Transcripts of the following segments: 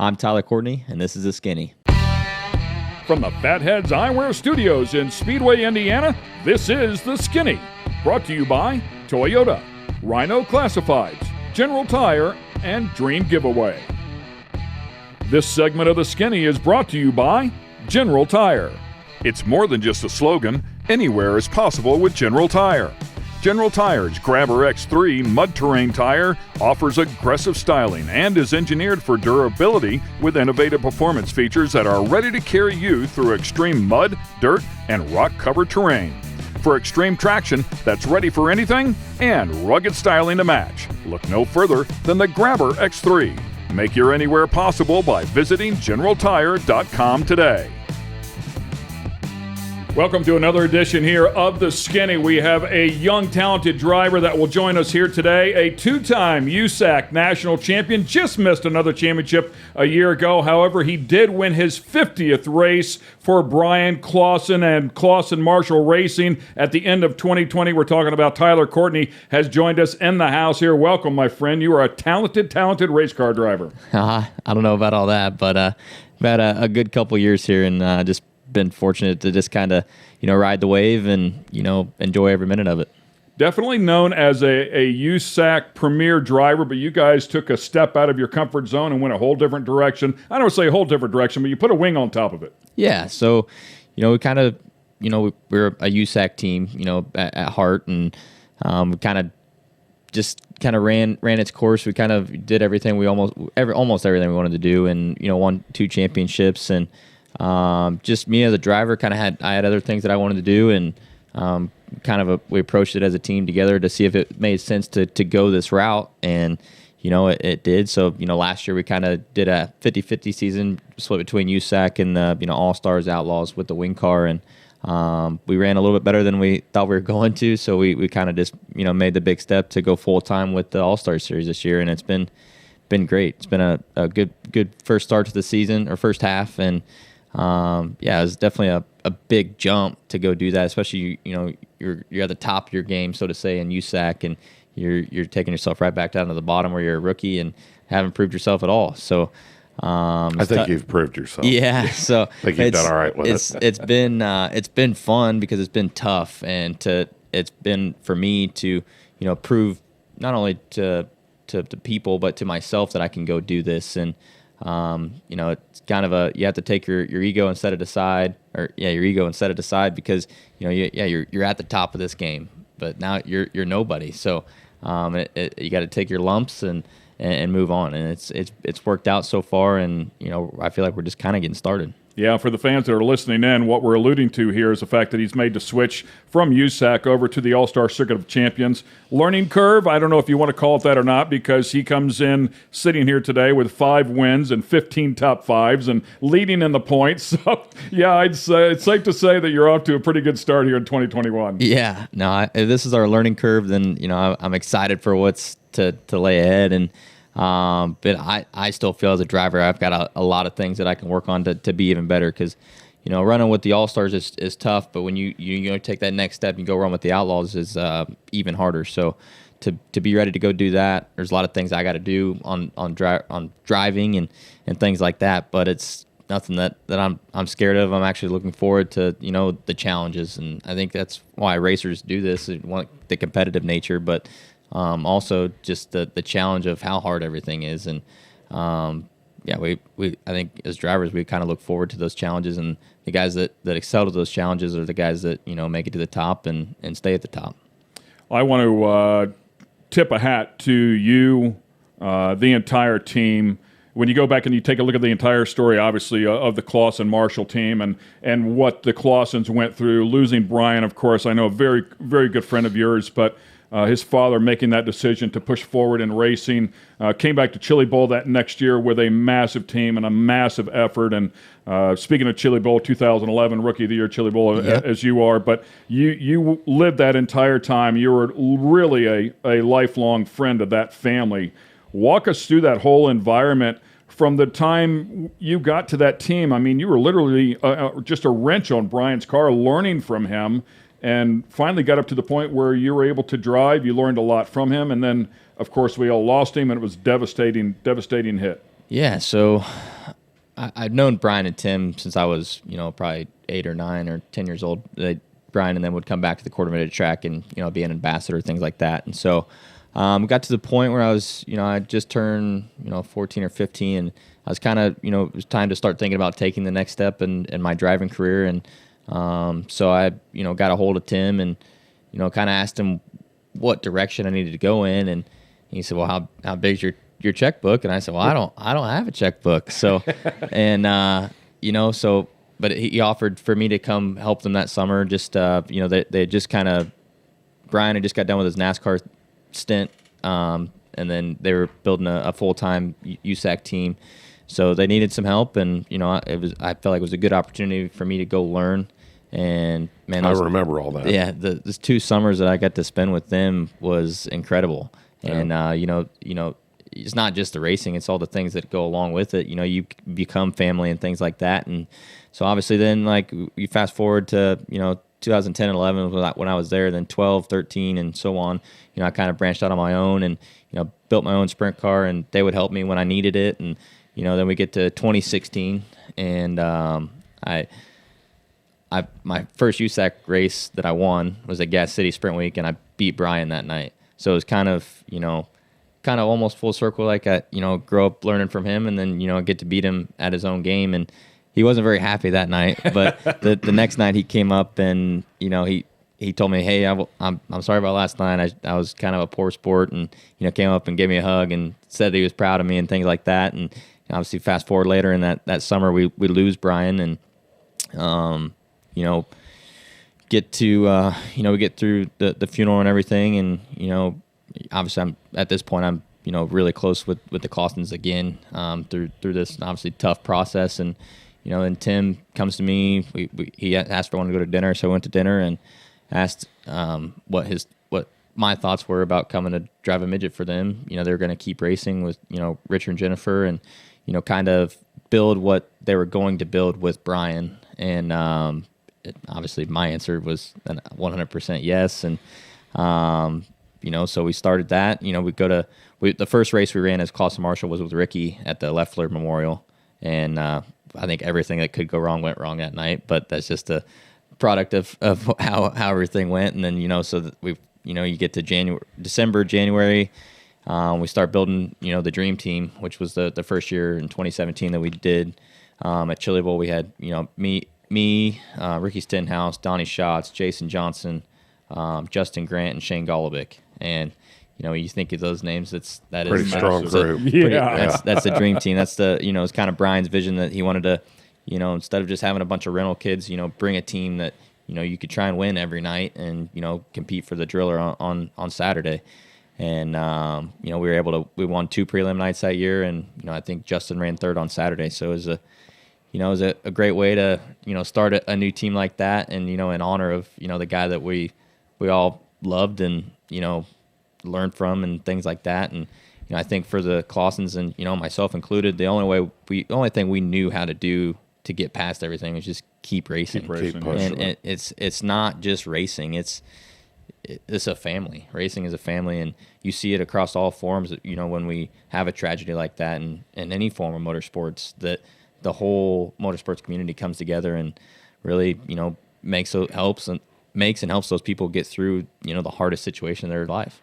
I'm Tyler Courtney, and this is The Skinny. From the Fatheads Eyewear Studios in Speedway, Indiana, this is The Skinny, brought to you by Toyota, Rhino Classifieds, General Tire, and Dream Giveaway. This segment of The Skinny is brought to you by General Tire. It's more than just a slogan. Anywhere is possible with General Tire. General Tire's Grabber X3 mud terrain tire offers aggressive styling and is engineered for durability with innovative performance features that are ready to carry you through extreme mud, dirt, and rock-covered terrain. For extreme traction that's ready for anything and rugged styling to match, look no further than the Grabber X3. Make your anywhere possible by visiting GeneralTire.com today. Welcome to another edition here of The Skinny. We have a young, talented driver that will join us here today, a two-time USAC National Champion. Just missed another championship a year ago. However, he did win his 50th race for Brian Clauson and Courtney-The Marshall Racing at the end of 2020. We're talking about Tyler Courtney has joined us in the house here. Welcome, my friend. You are a talented race car driver. I don't know about all that, but I've had a good couple years here and just been fortunate to just kind of, ride the wave and, enjoy every minute of it. Definitely known as a USAC premier driver, but you guys took a step out of your comfort zone and went a whole different direction. I don't want to say a whole different direction, but you put a wing on top of it. Yeah, so, we kind of, we're a USAC team, at heart, and we kind of just ran its course. We kind of did everything almost everything we wanted to do, and, won 2 championships, and just me as a driver I had other things that I wanted to do, and we approached it as a team together to see if it made sense to go this route, and it did. So last year we kind of did a 50-50 season split between USAC and the All-Stars Outlaws with the wing car, and we ran a little bit better than we thought we were going to, so we kind of just made the big step to go full-time with the All-Stars series this year, and it's been great. It's been a good first start to the season, or first half, and it was definitely a big jump to go do that, especially you're at the top of your game, so to say, in USAC, and you're taking yourself right back down to the bottom where you're a rookie and haven't proved yourself at all. So I think you've proved yourself. Yeah, so I think you've done all right with it. It's been fun because it's been tough, and it's been for me to prove not only to people but to myself that I can go do this. And it's kind of you have to take your ego and set it aside, because you're at the top of this game, but now you're nobody. So you got to take your lumps and move on, and it's worked out so far, and I feel like we're just kind of getting started. Yeah, for the fans that are listening in, what we're alluding to here is the fact that he's made the switch from USAC over to the All-Star Circuit of Champions. Learning curve, I don't know if you want to call it that or not, because he comes in sitting here today with 5 wins and 15 top 5s and leading in the points. So, yeah, I'd say it's safe to say that you're off to a pretty good start here in 2021. Yeah, no, this is our learning curve. Then, I'm excited for what's to lay ahead, and but I still feel as a driver I've got a lot of things that I can work on to be even better, because running with the All-Stars is tough, but when you take that next step and go run with the Outlaws is even harder. So to be ready to go do that, there's a lot of things I got to do on driving and things like that, but it's nothing that I'm scared of. I'm actually looking forward to the challenges, and I think that's why racers do this. They want the competitive nature, but also just the challenge of how hard everything is. And I think as drivers we kind of look forward to those challenges, and the guys that excel at those challenges are the guys that make it to the top and stay at the top. I want to tip a hat to you, the entire team. When you go back and you take a look at the entire story, obviously, of the Clauson Marshall team and what the Clausons went through, losing Brian, of course, I know a very, very good friend of yours, but his father making that decision to push forward in racing, came back to Chili Bowl that next year with a massive team and a massive effort. And speaking of Chili Bowl, 2011 Rookie of the Year Chili Bowl, Yep. As you are, but you lived that entire time. You were really a lifelong friend of that family. Walk us through that whole environment from the time you got to that team. I mean, you were literally just a wrench on Brian's car, learning from him, and finally got up to the point where you were able to drive. You learned a lot from him, and then, of course, we all lost him, and it was devastating hit. Yeah, so I've known Brian and Tim since I was, probably 8 or 9 or 10 years old. Brian and them would come back to the Courtney-The track and, be an ambassador, things like that. And so got to the point where I was, I just turned, 14 or 15, and I was kind of, it was time to start thinking about taking the next step in my driving career. And so I, got a hold of Tim and, kind of asked him what direction I needed to go in. And he said, well, how big's your checkbook? And I said, well, I don't have a checkbook. So, and, but he offered for me to come help them that summer. Just, they just kind of, Brian had just got done with his NASCAR stint. And then they were building a full-time USAC team. So they needed some help. And, I felt like it was a good opportunity for me to go learn. And man, I remember all that. Yeah. The 2 summers that I got to spend with them was incredible. Yeah. And, it's not just the racing, it's all the things that go along with it. You become family and things like that. And so obviously then, like, you fast forward to, 2010 and 11 when I was there, then 12, 13, and so on. I kind of branched out on my own and, built my own sprint car, and they would help me when I needed it. And, then we get to 2016, and my first USAC race that I won was at Gas City Sprint Week, and I beat Brian that night. So it was kind of almost full circle. Like I, grow up learning from him, and then, get to beat him at his own game. And he wasn't very happy that night, but the next night he came up and, he told me, hey, I'm sorry about last night. I was kind of a poor sport, and, came up and gave me a hug and said that he was proud of me and things like that. And obviously fast forward later in that summer, we lose Brian, and, get to, we get through the funeral and everything. And, obviously at this point I'm really close with the Clausons again, through this obviously tough process. And and Tim comes to me. He asked if I wanted to go to dinner, so I went to dinner and asked what my thoughts were about coming to drive a midget for them. They're going to keep racing with Richard and Jennifer, and kind of build what they were going to build with Brian. And obviously my answer was 100% yes. And so we started that. The first race we ran as Clauson Marshall was with Ricky at the Leffler Memorial, and I think everything that could go wrong went wrong that night. But that's just a product of how everything went. And then so that you get to December, January, we start building the dream team, which was the first year in 2017 that we did at Chili Bowl. We had me, Ricky Stenhouse, Donnie Schatz, Jason Johnson, Justin Grant, and Shane Golobic. And you think of those names, that pretty is strong group. That's the dream team. That's the it's kind of Brian's vision that he wanted to instead of just having a bunch of rental kids, bring a team that you could try and win every night and compete for the driller on Saturday. And we were able to, we won 2 prelim nights that year, and I think Justin ran 3rd on Saturday. So it was a great way to start a new team like that, and in honor of the guy that we all loved and learned from and things like that. And I think for the Clausons and myself included, the only thing we knew how to do to get past everything was just keep racing. And it's not just racing, it's a family. Racing is a family, and you see it across all forms. When we have a tragedy like that, and in any form of motorsports, that the whole motorsports community comes together and really helps those people get through the hardest situation in their life.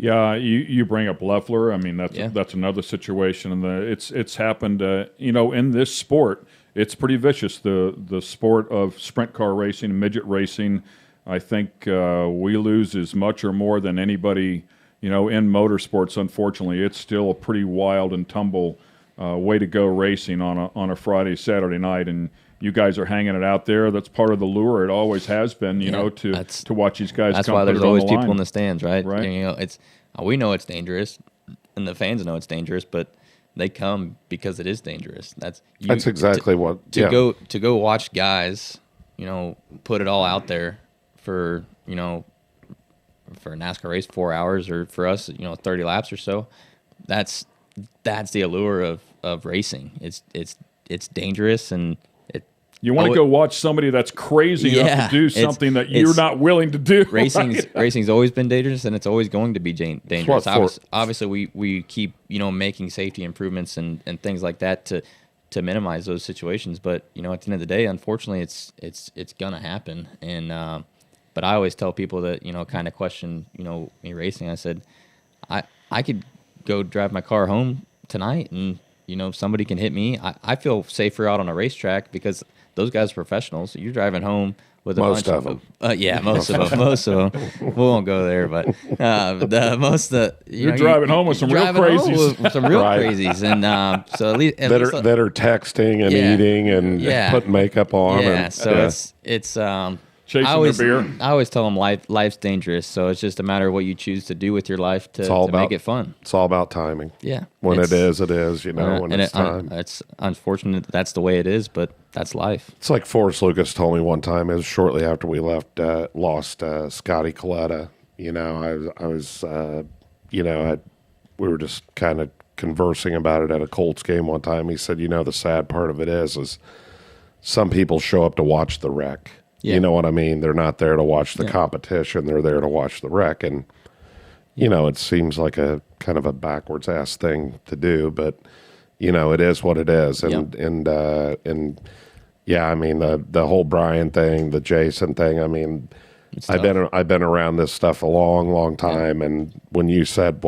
Yeah, you bring up Leffler. I mean, that's another situation, and it's happened. In this sport, it's pretty vicious. The sport of sprint car racing, midget racing. I think we lose as much or more than anybody in motorsports. Unfortunately, it's still a pretty wild and tumble way to go racing on a Friday, Saturday night, and you guys are hanging it out there. That's part of the lure. It always has been, to watch these guys. That's why there's always people in the stands, right? Right. We know it's dangerous, and the fans know it's dangerous, but they come because it is dangerous. That's exactly to go watch guys, put it all out there for for a NASCAR race 4 hours, or for us 30 laps or so. That's the allure of racing. It's dangerous, and You want to go watch somebody that's crazy enough to do something that you're not willing to do. Racing's always been dangerous, and it's always going to be dangerous. Obviously, we keep making safety improvements and things like that to minimize those situations. But at the end of the day, unfortunately, it's gonna happen. And but I always tell people that kind of question me racing. I said I could go drive my car home tonight, and somebody can hit me. I feel safer out on a racetrack because those guys are professionals. You're driving home with most of them. Most of them. We won't go there, but you're driving home with some real crazies. With some real crazies, and so at least that are texting and eating and putting makeup on. Yeah, it's chasing their beer. I always tell them life's dangerous, so it's just a matter of what you choose to do with your life to make it fun. It's all about timing. Yeah. When it is, when it's time. It's unfortunate that's the way it is, but that's life. It's like Forrest Lucas told me one time. It was shortly after we lost Scotty Coletta. We were just kind of conversing about it at a Colts game one time. He said, the sad part of it is some people show up to watch the wreck. Yeah. You know what I mean? They're not there to watch the competition. They're there to watch the wreck. And, it seems like a kind of a backwards ass thing to do, but, it is what it is. And, I mean, the whole Brian thing, the Jason thing, I mean, I've been around this stuff a long, long time. And when you said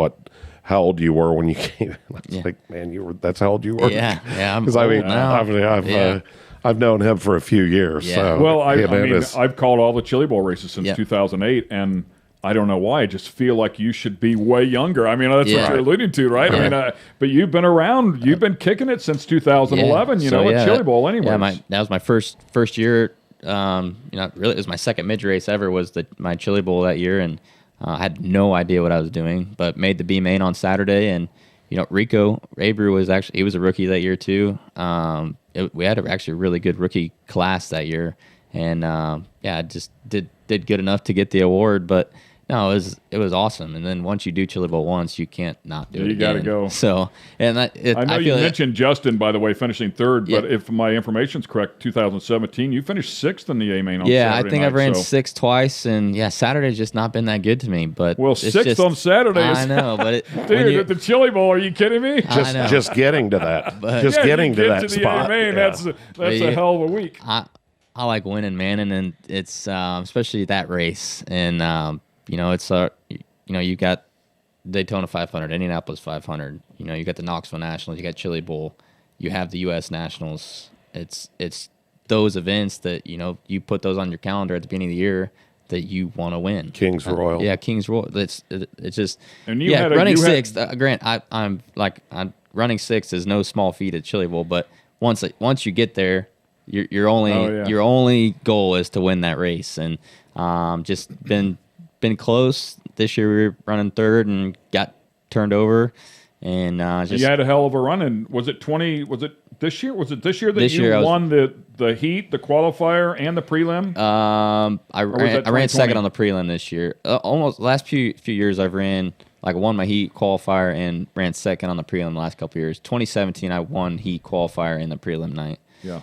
how old you were when you came, like, man, that's how old you were. Yeah. Yeah. Because obviously I've known him for a few years. Yeah. So, well, I've called all the Chili Bowl races since 2008, and I don't know why. I just feel like you should be way younger. I mean, that's what you're alluding to, right? Yeah. I mean, but you've been around. You've been kicking it since 2011. At Chili Bowl, anyway. Yeah, that was my first year. Really, it was my second midget race ever. Was my Chili Bowl that year, and I had no idea what I was doing, but made the B main on Saturday, and Rico Abreu was a rookie that year too. We had actually a really good rookie class that year, and I just did good enough to get the award. But no, it was awesome. And then once you do Chili Bowl once, you can't not do it. You got to go. So, I know you mentioned Justin, by the way, finishing third. But if my information's correct, 2017, you finished sixth in the A main on Saturday night. Yeah, I think I've ran sixth twice, and Saturday's just not been that good to me. But sixth on Saturday. I know, but dude, at the Chili Bowl, are you kidding me? Just getting to that. Getting to that spot. A-main, that's a hell of a week. I like winning, man, and then it's especially that race, and it's you got Daytona 500, Indianapolis 500. You got the Knoxville Nationals, you got Chili Bowl, you have the U.S. Nationals. It's those events that you put those on your calendar at the beginning of the year that you want to win. Kings Royal. Kings Royal. It's just and running sixth. Grant, I'm running sixth is no small feat at Chili Bowl, but once you get there, your only goal is to win that race, and just been close. This year we were running third and got turned over, and you had a hell of a run. And was it this year? Was it this year that you won the heat, the qualifier, and the prelim? I ran second on the prelim this year. Almost last few years I've ran won my heat qualifier and ran second on the prelim the last couple of years. 2017 I won heat qualifier in the prelim night. Yeah.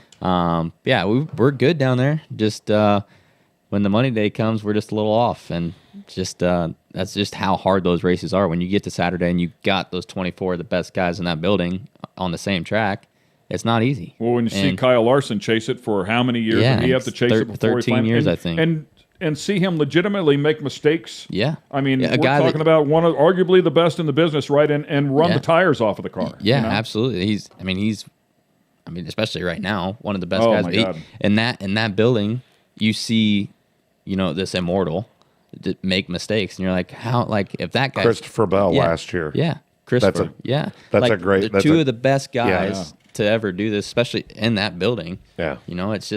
We're good down there. Just when the money day comes, we're just a little off, and just that's just how hard those races are. When you get to Saturday and you got those 24 of the best guys in that building on the same track, it's not easy. Well, when you see Kyle Larson chase it for how many years did he have to chase it before 13 years, I think. And see him legitimately make mistakes. Yeah. I mean, we're talking about one of arguably the best in the business, right? And run the tires off of the car. Yeah, absolutely. He's especially right now, one of the best guys. My God. In that building, you see, this immortal make mistakes, and you're like, how? Like if that guy, Christopher Bell last year, Christopher, that's a great. That's two of the best guys to ever do this, especially in that building. Yeah, it's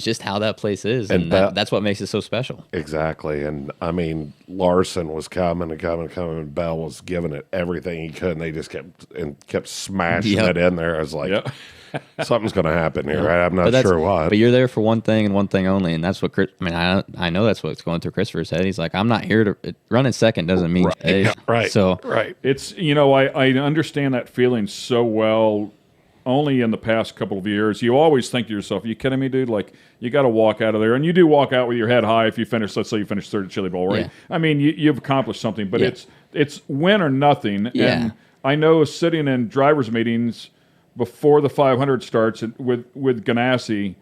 just how that place is, and that's what makes it so special. Exactly, and I mean, Larson was coming, and Bell was giving it everything he could, and they just kept smashing it in there. I was like, something's going to happen here. Right? I'm not sure what. But you're there for one thing and one thing only, and that's what I know that's what's going through Christopher's head. He's like, I'm not here to running second doesn't mean right. So right. It's I understand that feeling so well only in the past couple of years. You always think to yourself, are you kidding me, dude? Like, you got to walk out of there. And you do walk out with your head high if you finish, let's say you finish third at Chili Bowl, right? Yeah. I mean, you've accomplished something, but it's win or nothing. Yeah. And I know sitting in drivers' meetings before the 500 starts with Ganassi,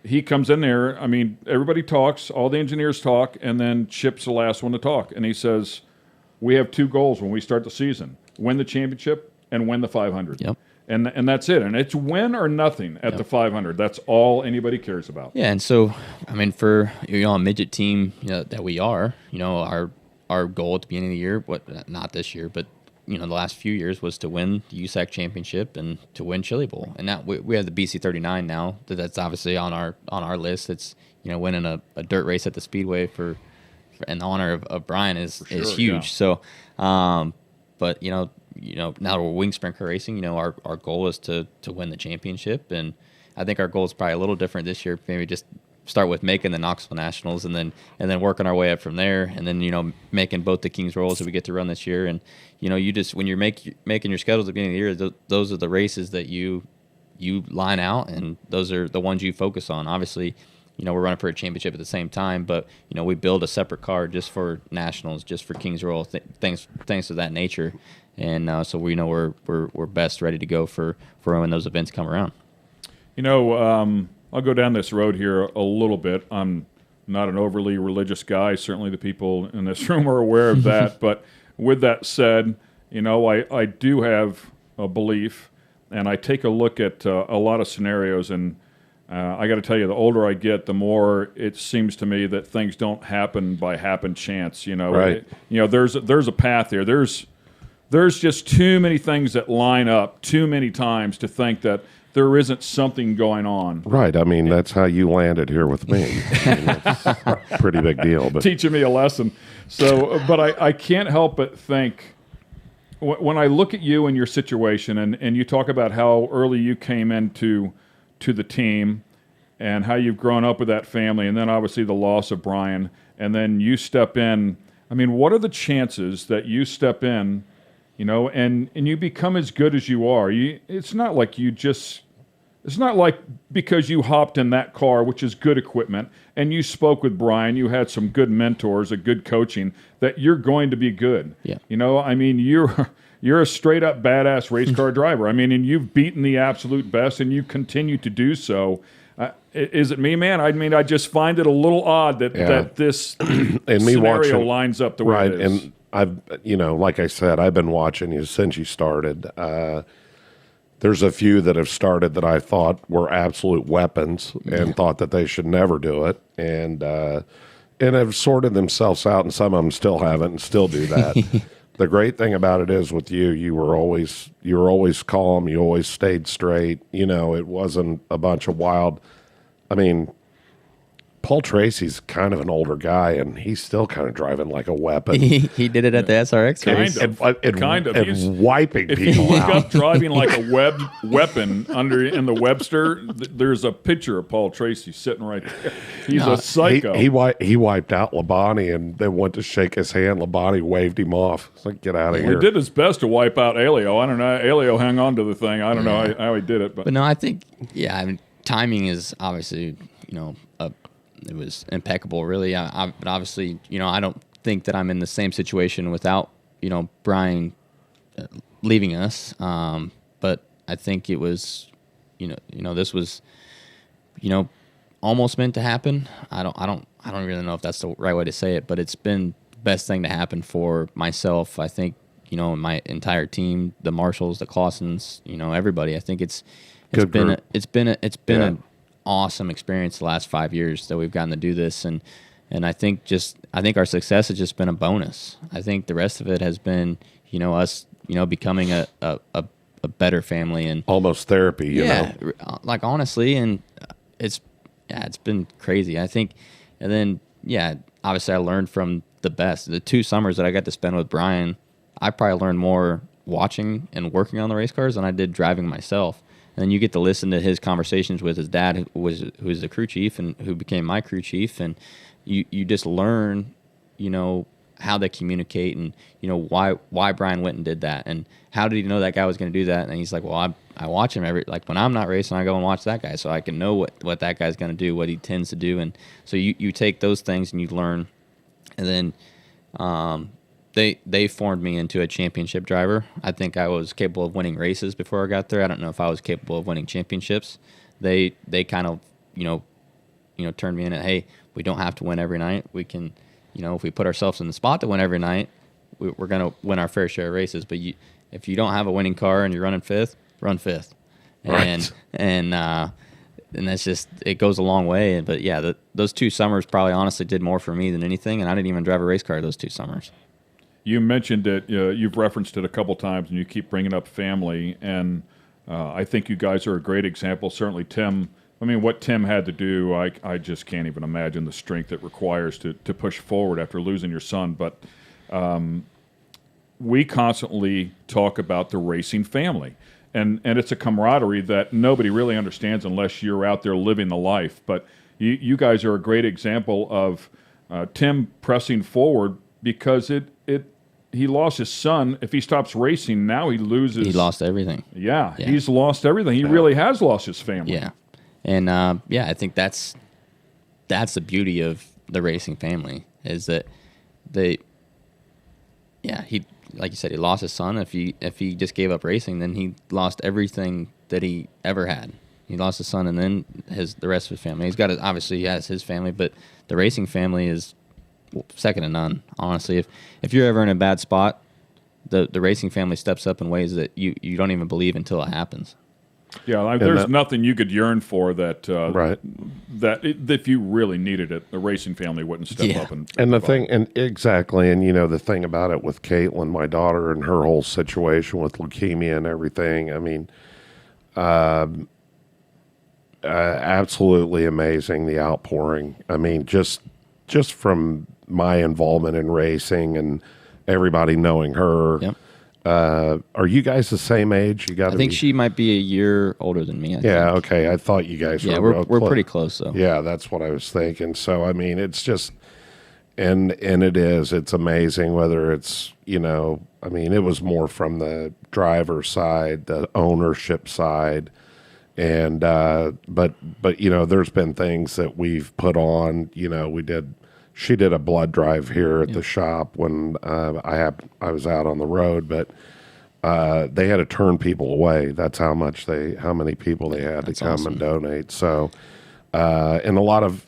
he comes in there. I mean, everybody talks, all the engineers talk, and then Chip's the last one to talk. And he says, we have two goals when we start the season: win the championship and win the 500. Yep. And that's it. And it's win or nothing at the 500. That's all anybody cares about. Yeah, and so, I mean, for a midget team that we are, our goal at the beginning of the year, not this year, but the last few years, was to win the USAC championship and to win Chili Bowl. And now we have the BC 39 now. That's obviously on our list. It's winning a dirt race at the Speedway for in honor of Brian is huge. Yeah. So, but now we're wing sprint car racing. Our goal is to win the championship, and I think our goal is probably a little different this year. Maybe just start with making the Knoxville Nationals, and then working our way up from there, and then making both the Kings Rolls that we get to run this year. And you just, when you're making your schedules at the beginning of the year, those are the races that you line out, and those are the ones you focus on. Obviously, we're running for a championship at the same time, but we build a separate car just for nationals, just for Kings Roll, things of that nature. And so we know we're best ready to go for when those events come around. I'll go down this road here a little bit. I'm not an overly religious guy. Certainly the people in this room are aware of that. But with that said, I do have a belief, and I take a look at a lot of scenarios, and I got to tell you, the older I get, the more it seems to me that things don't happen by happen chance. Right. There's a path here. There's just too many things that line up too many times to think that there isn't something going on. Right. I mean, that's how you landed here with me. That's a pretty big deal. But teaching me a lesson. So, but I can't help but think, when I look at you and your situation, and you talk about how early you came into the team and how you've grown up with that family, and then obviously the loss of Brian, and then you step in. I mean, what are the chances that you step in, and you become as good as you are? It's not like it's not like because you hopped in that car, which is good equipment, and you spoke with Brian, you had some good mentors, a good coaching, that you're going to be good. Yeah. I mean, you're a straight-up badass race car driver. I mean, and you've beaten the absolute best, and you continue to do so. Is it me, man? I mean, I just find it a little odd that this and scenario lines up the way it is. And I've, like I said, I've been watching you since you started. There's a few that have started that I thought were absolute weapons and thought that they should never do it, and have sorted themselves out, and some of them still haven't and still do that. The great thing about it is with you were always calm. You always stayed straight. It wasn't a bunch of wild. I mean, Paul Tracy's kind of an older guy, and he's still kind of driving like a weapon. He did it at the SRX race. Kind of. He's wiping people He out. got driving like a weapon in the Webster. There's a picture of Paul Tracy sitting right there. He's a psycho. He wiped out Labonte and then went to shake his hand. Labonte waved him off. It's like, get out of here. He did his best to wipe out Elio. I don't know. Elio hung on to the thing. I don't know how he did it. But no, I think, timing is obviously, it was impeccable, really. But obviously, I don't think that I'm in the same situation without, Brian leaving us. But I think it was, this was, almost meant to happen. I don't really know if that's the right way to say it, but it's been the best thing to happen for myself. I think, my entire team, the Marshalls, the Clausons, everybody. I think it's been an awesome experience the last 5 years that we've gotten to do this, and I think our success has just been a bonus. I think the rest of it has been us becoming a better family, and almost therapy. You know, like honestly, and it's been crazy. I think, and then obviously I learned from the best. The 2 summers that I got to spend with Brian, I probably learned more watching and working on the race cars than I did driving myself. And then you get to listen to his conversations with his dad, who was the crew chief and who became my crew chief, and you just learn, how they communicate and, why Brian went and did that. And how did he know that guy was going to do that? And he's like, well, I watch him when I'm not racing, I go and watch that guy so I can know what that guy's going to do, what he tends to do. And so you take those things and you learn. And then they formed me into a championship driver. I think I was capable of winning races before I got there. I don't know if I was capable of winning championships. They kind of, turned me in at, hey, we don't have to win every night. We can, if we put ourselves in the spot to win every night, we're going to win our fair share of races. But if you don't have a winning car and you're running fifth, run fifth. Right. And that's just, it goes a long way. But yeah, those 2 summers probably honestly did more for me than anything. And I didn't even drive a race car those 2 summers. You mentioned it, you've referenced it a couple times, and you keep bringing up family. And I think you guys are a great example. Certainly Tim, what Tim had to do, I just can't even imagine the strength it requires to push forward after losing your son. But we constantly talk about the racing family. And it's a camaraderie that nobody really understands unless you're out there living the life. But you guys are a great example of Tim pressing forward because he lost his son. If he stops racing, now he loses. He lost everything. Yeah, he's lost everything. He really has lost his family. Yeah. And, I think that's the beauty of the racing family is that he, like you said, he lost his son. If he just gave up racing, then he lost everything that he ever had. He lost his son and then the rest of his family. Obviously he has his family, but the racing family is second to none, honestly. If you're ever in a bad spot, the racing family steps up in ways that you don't even believe until it happens. Yeah, there's nothing you could yearn for that right. that if you really needed it, the racing family wouldn't step up and the thing, and exactly, and the thing about it with Caitlin, my daughter, and her whole situation with leukemia and everything. Absolutely amazing, the outpouring. Just from my involvement in racing and everybody knowing her. Yep. Are you guys the same age? I think she might be a year older than me. I think. Okay. I thought you guys were. Yeah, we're pretty close, though. Yeah, that's what I was thinking. So it's just, and it's amazing whether it's it was more from the driver's side, the ownership side, and but there's been things that we've put on. She did a blood drive here at the shop when I was out on the road, but they had to turn people away. That's how many people they had to come awesome. And donate. So, and a lot of,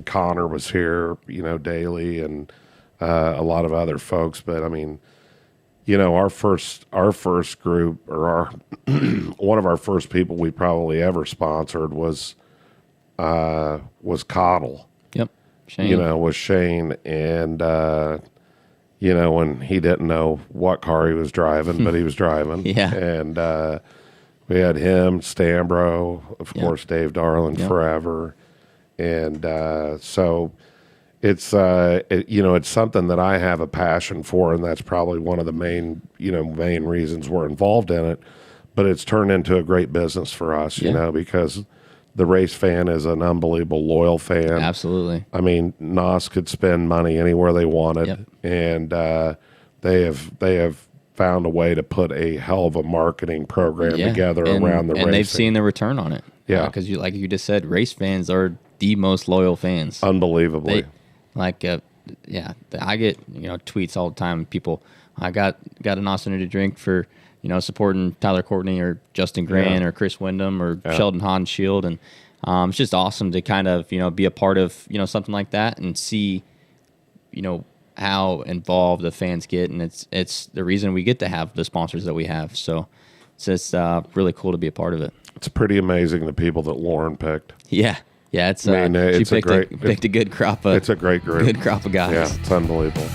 Connor was here, daily, and a lot of other folks. But our first group, or one of our first people we probably ever sponsored was Coddle. Shane. Was Shane, and when he didn't know what car he was driving, but he was driving. Yeah. And we had him, Stambro, of course, Dave Darlin forever, and so it's it's something that I have a passion for, and that's probably one of the main reasons we're involved in it. But it's turned into a great business for us, because the race fan is an unbelievable loyal fan. Absolutely. NOS could spend money anywhere they wanted, and they have found a way to put a hell of a marketing program together around the racing. And they've seen the return on it. Yeah. Because like you just said, race fans are the most loyal fans. Unbelievably. I get tweets all the time. People, I got an Austin to drink for supporting Tyler Courtney or Justin Grant or Chris Wyndham or Sheldon Hahn Shield. And it's just awesome to kind of, be a part of, something like that and see, how involved the fans get. And it's the reason we get to have the sponsors that we have. So it's just really cool to be a part of it. It's pretty amazing the people that Lauren picked. Yeah. Yeah. She picked a good crop of, it's a great group. Good crop of guys. Yeah. It's unbelievable.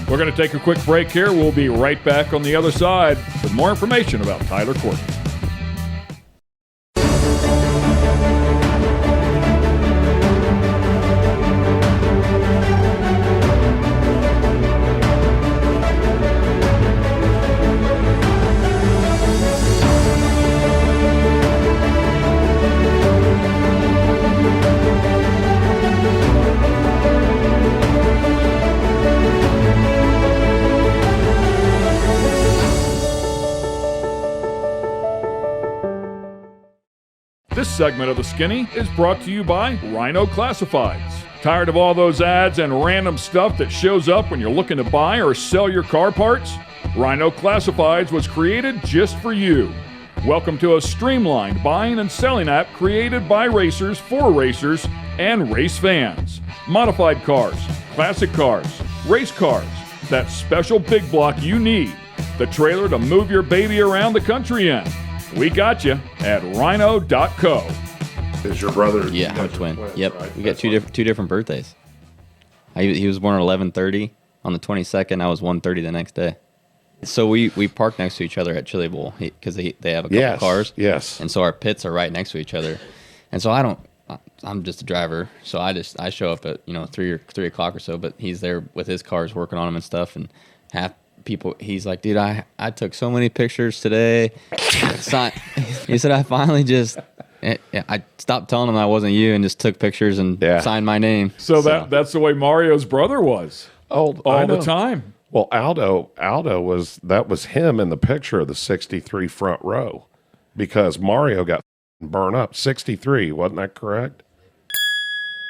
We're going to take a quick break here. We'll be right back on the other side with more information about Tyler Courtney. This segment of The Skinny is brought to you by Rhino Classifieds. Tired of all those ads and random stuff that shows up when you're looking to buy or sell your car parts? Rhino Classifieds was created just for you. Welcome to a streamlined buying and selling app created by racers for racers and race fans. Modified cars, classic cars, race cars, that special big block you need, the trailer to move your baby around the country in. We got you at rhino.co. Is your brother? Yeah, I'm a twin. Twins, Yep, right? we got two different birthdays. He was born at 11:30 on the 22nd. I was 1:30 the next day. So we park next to each other at Chili Bowl because they have a couple cars. Yes. And so our pits are right next to each other. And so I'm just a driver. So I show up at 3 o'clock or so. But he's there with his cars working on them and stuff. And half people, he's like, dude, I took so many pictures today. He said I finally just. I stopped telling him I wasn't you and just took pictures and signed my name. So that's the way Mario's brother was all the time. Well, Aldo was him in the picture of the 63 front row because Mario got burned up. 63, wasn't that correct?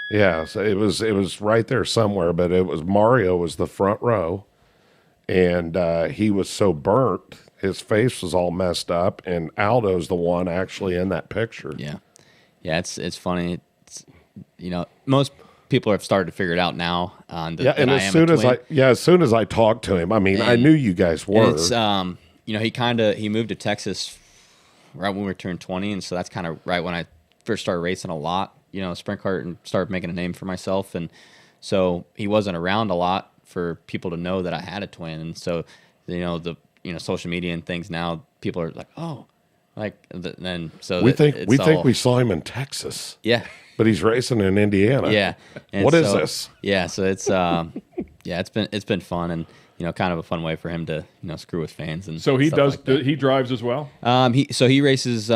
Yeah, so it was right there somewhere, but it was Mario was the front row, and he was so burnt, his face was all messed up, and Aldo's the one actually in that picture. Yeah, it's funny. It's, most people have started to figure it out now. And as soon as I talked to him, I mean, I knew you guys were. It's he moved to Texas right when we turned 20, and so that's kind of right when I first started racing a lot, sprint kart, and started making a name for myself. And so he wasn't around a lot for people to know that I had a twin. And so the social media and things now, people are like, oh, then so we think we saw him in Texas. Yeah. But he's racing in Indiana. Yeah. And what is this? Yeah, so it's it's been fun, and kind of a fun way for him to screw with fans. And so he does. Like he drives as well. He races.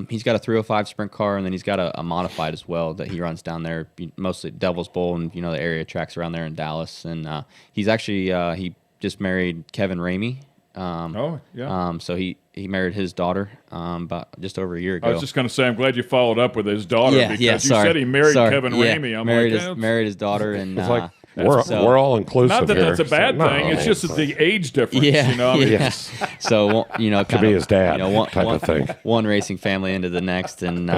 He's got a 305 sprint car, and then he's got a modified as well that he runs down there, mostly Devil's Bowl and the area tracks around there in Dallas. And he's actually he just married Kevin Ramey. So he married his daughter about just over a year ago. I was just going to say, I'm glad you followed up with his daughter because you said he married Kevin Ramey. I'm married his daughter, and it's like we're all inclusive. Not that here, that's a bad thing. It's just the age difference. Yes. So could be his dad, type of thing. One racing family into the next, and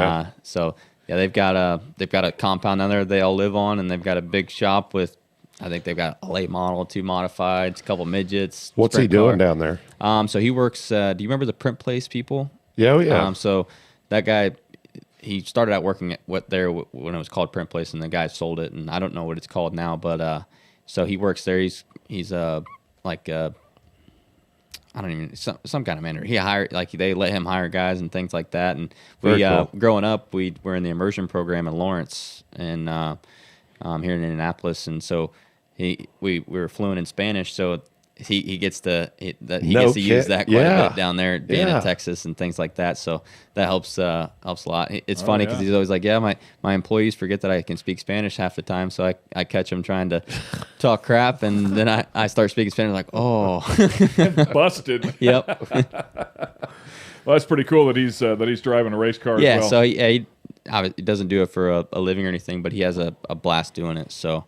they've got a compound down there they all live on, and they've got a big shop with. I think they've got a late model, 2 modifieds, a couple midgets. What's he doing down there? So he works. Do you remember the Print Place people? Yeah. So that guy, he started out working at when it was called Print Place, and the guy sold it, and I don't know what it's called now. But so he works there. He's I don't even some kind of manager. He hired they let him hire guys and things like that. And we cool. Growing up, we were in the immersion program in Lawrence and here in Indianapolis, and so. We were fluent in Spanish, so he gets to use that quite a bit down there, being in Texas and things like that. So that helps a lot. It's funny because he's always like, my employees forget that I can speak Spanish half the time, so I catch him trying to talk crap, and then I start speaking Spanish, like, oh, busted. Yep. Well, that's pretty cool that he's driving a race car. Yeah, as well. so he doesn't do it for a living or anything, but he has a blast doing it. So.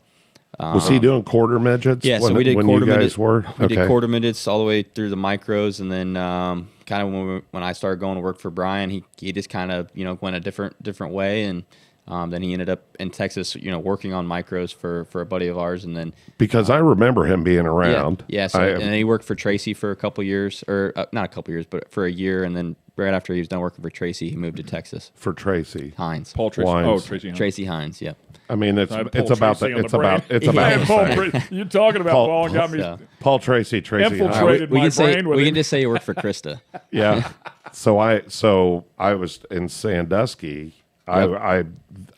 Was he doing quarter midgets? Yeah, so we did quarter midgets. We did quarter midgets all the way through the micros, and then kind of when I started going to work for Brian, he just kind of went a different way, and then he ended up in Texas, working on micros for a buddy of ours, and then because I remember him being around. Yeah. So and then he worked for Tracy for a couple years, or not a couple years, but for a year, and then right after he was done working for Tracy, he moved to Texas. For Tracy Hines. Paul Tracy. Wines. Oh, Tracy Hines. Tracy Hines. Yep. I mean, it's about you're talking about Paul got me Paul Tracy infiltrated my brain with we can just say you work for Krista. Yeah. So I was in Sandusky. Yep.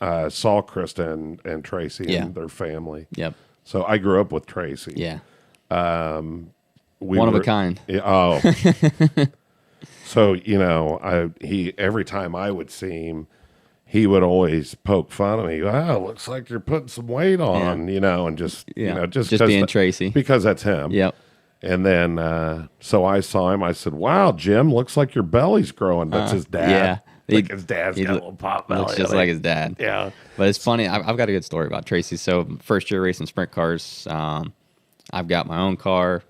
I saw Krista and Tracy and their family. Yep. So I grew up with Tracy. Yeah. One of a kind. Oh. So he every time I would see him, he would always poke fun of me. Wow, looks like you're putting some weight on, and just being Tracy, because that's him. Yep. And then so I saw him. I said, "Wow, Jim, looks like your belly's growing." That's his dad. Like his dad's got a little pop belly. Looks just like his dad. Yeah. But it's funny. I've got a good story about Tracy. So first year racing sprint cars, I've got my own car,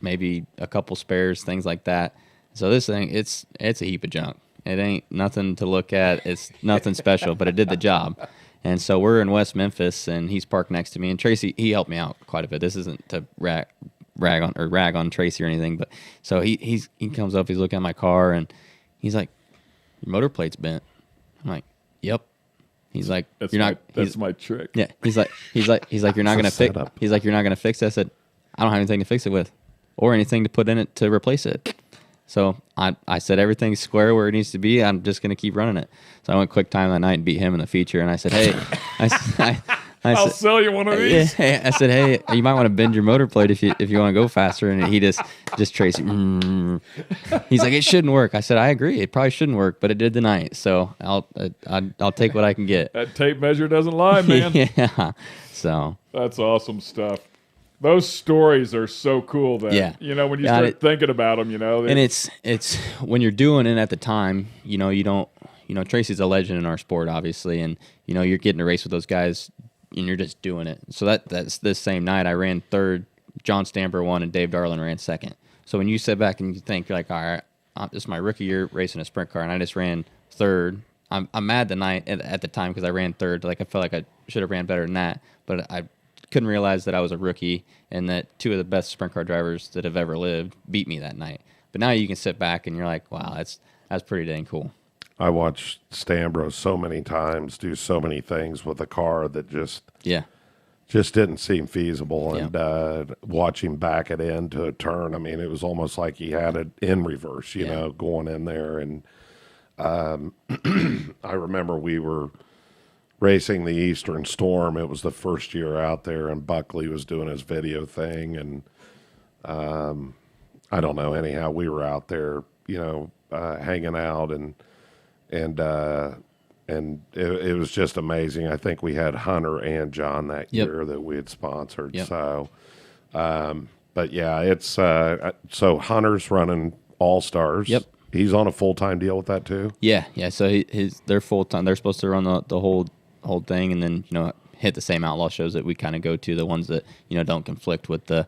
maybe a couple spares, things like that. So this thing, it's a heap of junk. It ain't nothing to look at. It's nothing special, but it did the job. And so we're in West Memphis, and he's parked next to me. And Tracy, he helped me out quite a bit. This isn't to rag on Tracy or anything, but so he comes up, he's looking at my car, and he's like, "Your motor plate's bent." I'm like, "Yep." He's like, That's my trick. Yeah. He's like, "You're not gonna fix." He's like, "You're not gonna fix it." I said, "I don't have anything to fix it with, or anything to put in it to replace it." So I said, "Everything's square where it needs to be. I'm just gonna keep running it." So I went quick time that night and beat him in the feature. And I said, "Hey, I'll sell you one of these." Yeah, I said, "Hey, you might want to bend your motor plate if you want to go faster." And he just Tracy. He's like, "It shouldn't work." I said, "I agree. It probably shouldn't work, but it did tonight. So I'll take what I can get." That tape measure doesn't lie, man. Yeah. So that's awesome stuff. Those stories are so cool that, when you start thinking about them, And it's when you're doing it at the time, you don't, Tracy's a legend in our sport, obviously, and, you're getting to race with those guys and you're just doing it. So that's this same night I ran third, John Stamper won, and Dave Darlin ran second. So when you sit back and you think, you're like, all right, this is my rookie year racing a sprint car, and I just ran third. I'm mad the night at the time because I ran third. Like, I felt like I should have ran better than that, but I couldn't realize that I was a rookie and that two of the best sprint car drivers that have ever lived beat me that night. But now you can sit back and you're like, wow, that's pretty dang cool. I watched Stambro so many times do so many things with a car that just didn't seem feasible. And watch him back it into a turn, I mean, it was almost like he had it in reverse, you know, going in there. And I remember we were racing the Eastern Storm. It was the first year out there, and Buckley was doing his video thing, and I don't know. Anyhow, we were out there, hanging out, and it was just amazing. I think we had Hunter and John that year that we had sponsored. So, but yeah, it's so Hunter's running All Stars. Yep. He's on a full-time deal with that too. Yeah. So they're full-time. They're supposed to run the whole thing, and then hit the same outlaw shows that we kind of go to, the ones that don't conflict with the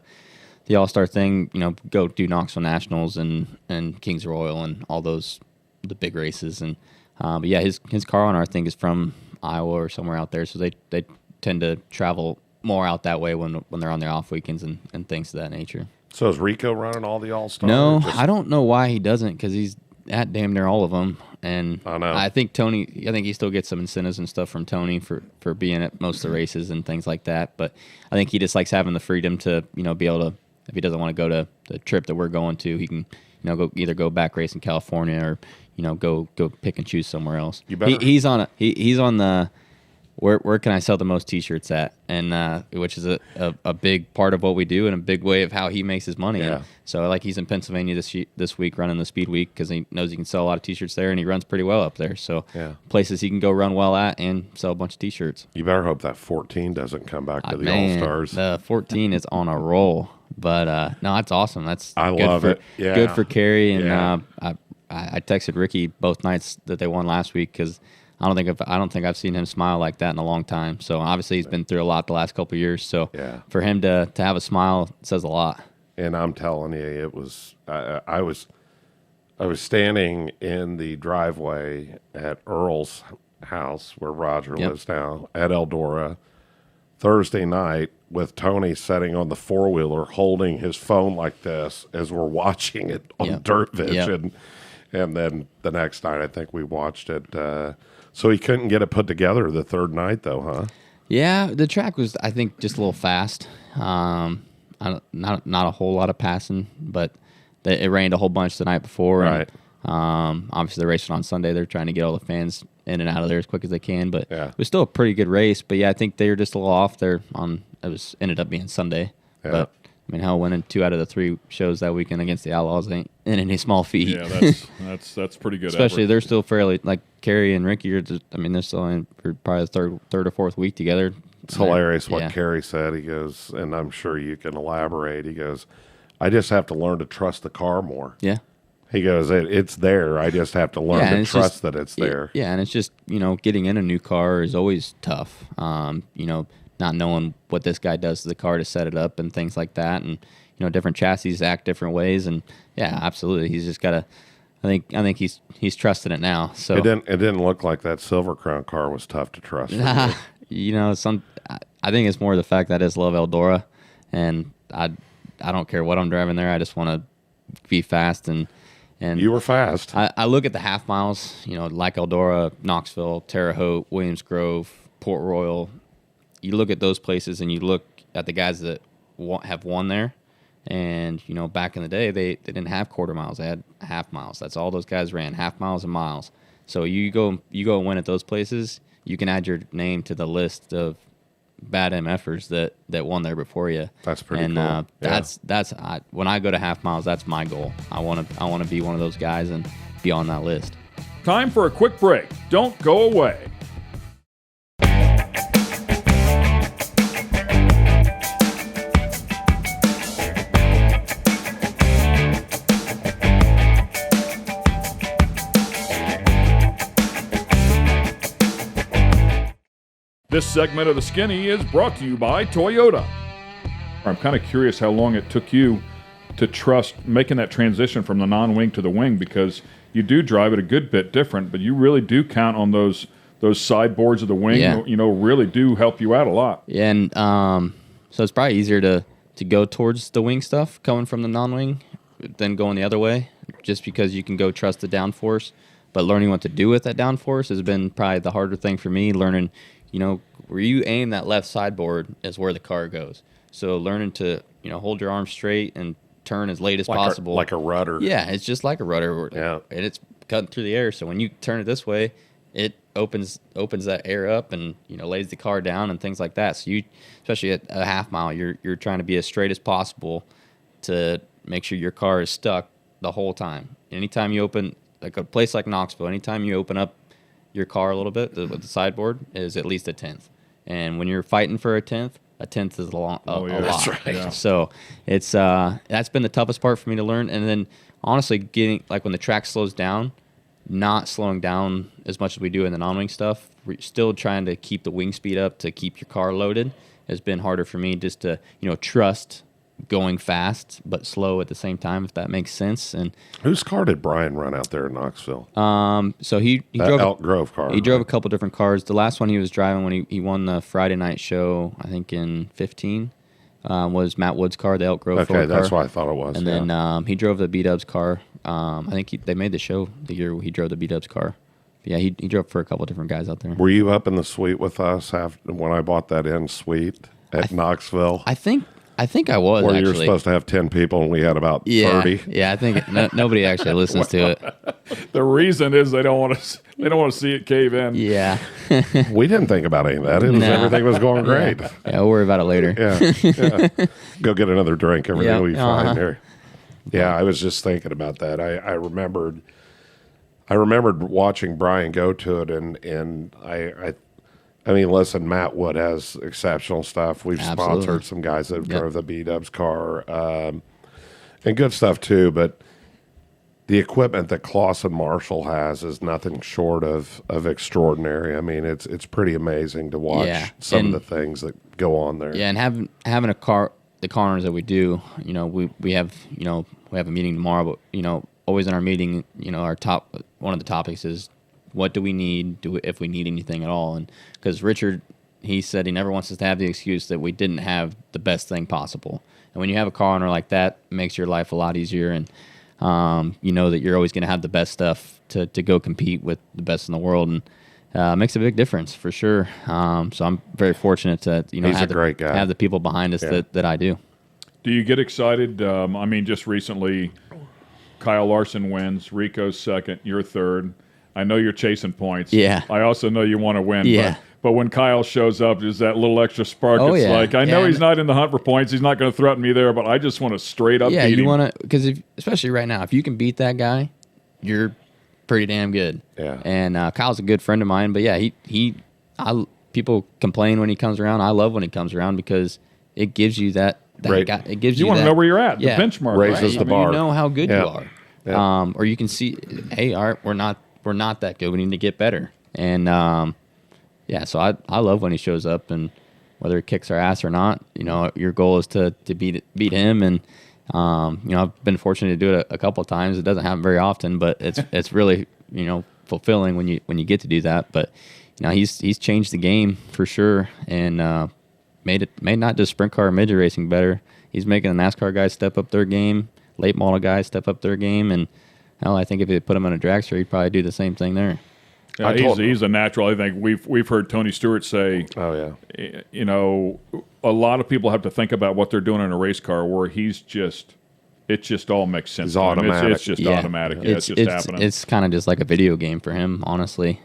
All-Star thing. Go do Knoxville Nationals and Kings Royal and all those, the big races. And but yeah, his car owner, I think, is from Iowa or somewhere out there, so they tend to travel more out that way when they're on their off weekends and things of that nature. So is Rico running all the All-Stars? No, I don't know why he doesn't, because he's at damn near all of them. And I know. I think he still gets some incentives and stuff from Tony for being at most of the races and things like that. But I think he just likes having the freedom to, be able to, if he doesn't want to go to the trip that we're going to, he can, go back race in California or, go pick and choose somewhere else. You better. He's on the where can I sell the most T-shirts at, and which is a big part of what we do and a big way of how he makes his money. Yeah. And so he's in Pennsylvania this week running the Speed Week because he knows he can sell a lot of T-shirts there, and he runs pretty well up there. So places he can go run well at and sell a bunch of T-shirts. You better hope that 14 doesn't come back to the All-Stars. The 14 is on a roll, but no, that's awesome. I love it. Yeah. Good for Kerry, and I texted Ricky both nights that they won last week because I don't think I've seen him smile like that in a long time. So obviously he's been through a lot the last couple of years. So for him to have a smile says a lot. And I'm telling you, it was I was standing in the driveway at Earl's house where Roger lives now at Eldora Thursday night with Tony sitting on the four-wheeler holding his phone like this as we're watching it on Dirt Vision. And then the next night I think we watched it. So he couldn't get it put together the third night, though, huh? Yeah, the track was, I think, just a little fast. Not a whole lot of passing, but it rained a whole bunch the night before. Right. And, obviously, the race was on Sunday. They're trying to get all the fans in and out of there as quick as they can. But it was still a pretty good race. But, yeah, I think they were just a little off there. Ended up being Sunday. Yeah. But, I mean, hell, winning 2 out of the 3 shows that weekend against the Outlaws ain't in any small feat. Yeah, that's pretty good. Especially effort. They're still fairly, like Kerry and Ricky they're still in for probably the third or fourth week together. It's hilarious what Kerry said. He goes, and I'm sure you can elaborate. He goes, I just have to learn to trust the car more. Yeah. He goes, it's there. I just have to learn to trust that it's there. Yeah, and it's just, getting in a new car is always tough. Not knowing what this guy does to the car to set it up and things like that. And, different chassis act different ways. And, yeah, absolutely. He's just got to – I think he's trusted it now. So It didn't look like that Silver Crown car was tough to trust. I think it's more the fact that it's Love Eldora. And I don't care what I'm driving there. I just want to be fast and you were fast. I look at the half miles, like Eldora, Knoxville, Terre Haute, Williams Grove, Port Royal. You look at those places and you look at the guys that have won there. And, back in the day, they didn't have quarter miles. They had half miles. That's all those guys ran, half miles and miles. So you go and win at those places, you can add your name to the list of bad MFers that won there before you. That's pretty cool. And that's when I go to half miles, that's my goal. I want to be one of those guys and be on that list. Time for a quick break. Don't go away. This segment of The Skinny is brought to you by Toyota. I'm kind of curious how long it took you to trust making that transition from the non-wing to the wing, because you do drive it a good bit different, but you really do count on those sideboards of the wing, really do help you out a lot. Yeah, and so it's probably easier to go towards the wing stuff coming from the non-wing than going the other way, just because you can go trust the downforce. But learning what to do with that downforce has been probably the harder thing for me, learning where you aim that left sideboard is where the car goes. So learning to, hold your arm straight and turn as late as possible. Like a rudder. Yeah, it's just like a rudder. Yeah. And it's cutting through the air. So when you turn it this way, it opens that air up and, lays the car down and things like that. So you, especially at a half mile, you're trying to be as straight as possible to make sure your car is stuck the whole time. Anytime you open, like a place like Knoxville, anytime you open up your car a little bit with the sideboard is at least a tenth. And when you're fighting for a tenth is a lot. That's right. Yeah. So it's that's been the toughest part for me to learn. And then honestly, getting like when the track slows down, not slowing down as much as we do in the non-wing stuff. We're still trying to keep the wing speed up to keep your car loaded. Has been harder for me just to trust going fast but slow at the same time, if that makes sense. And whose car did Brian run out there in Knoxville? So he drove Elk Grove car. He drove a couple different cars. The last one he was driving when he won the Friday night show, I think in 15, was Matt Wood's car, the Elk Grove Okay, that's car. what I thought it was. And then he drove the B-Dubs car. I think they made the show the year he drove the B-Dubs car. Yeah, he drove for a couple different guys out there. Were you up in the suite with us when I bought that in suite at Knoxville? I think I was, where actually. You were supposed to have 10 people and we had about 30. Yeah, I think nobody actually listens to it. The reason is they don't want to see it cave in. Yeah. We didn't think about any of that. Everything was going great. Yeah, we'll worry about it later. Yeah. Go get another drink. Everything will be fine there. Yeah, I was just thinking about that. I remembered watching Brian go to it, and I mean, listen, Matt Wood has exceptional stuff. We've sponsored some guys that drove the B-Dubs car, and good stuff too. But the equipment that Clauson Marshall has is nothing short of extraordinary. I mean, it's pretty amazing to watch some of the things that go on there. Yeah, and having a car, the car owners that we do, we have a meeting tomorrow, but always in our meeting, one of the topics is, what do we need? If we need anything at all? And because Richard, he said he never wants us to have the excuse that we didn't have the best thing possible. And when you have a car owner like that, it makes your life a lot easier. And you know that you're always going to have the best stuff to go compete with the best in the world. And makes a big difference for sure. So I'm very fortunate to have the people behind us that I do. Do you get excited? I mean, just recently, Kyle Larson wins. Rico's second. You're third. I know you're chasing points. Yeah. I also know you want to win. Yeah. But when Kyle shows up, there's that little extra spark. It's like, I know he's not in the hunt for points. He's not going to threaten me there, but I just want to straight up beat him. Yeah, you want to, because especially right now, if you can beat that guy, you're pretty damn good. Yeah. And Kyle's a good friend of mine, but yeah, people complain when he comes around. I love when he comes around because it gives you that guy. It gives you want to know where you're at. Yeah. The benchmark raises the bar. You know how good you are. Yeah. Or you can see, hey, all right, we're not that good. We need to get better. And so I love when he shows up, and whether he kicks our ass or not, your goal is to beat him. And I've been fortunate to do it a couple of times. It doesn't happen very often, but it's really fulfilling when you get to do that. But he's changed the game for sure, and made not just sprint car or midget racing better. He's making the NASCAR guys step up their game, late model guys step up their game, and hell, I think if you put him on a dragster, he'd probably do the same thing there. Yeah, he's a natural. I think we've heard Tony Stewart say, "Oh yeah, a lot of people have to think about what they're doing in a race car, where it just all makes sense. It's automatic. It's just automatic. Yeah, it's just happening. It's kind of just like a video game for him, honestly.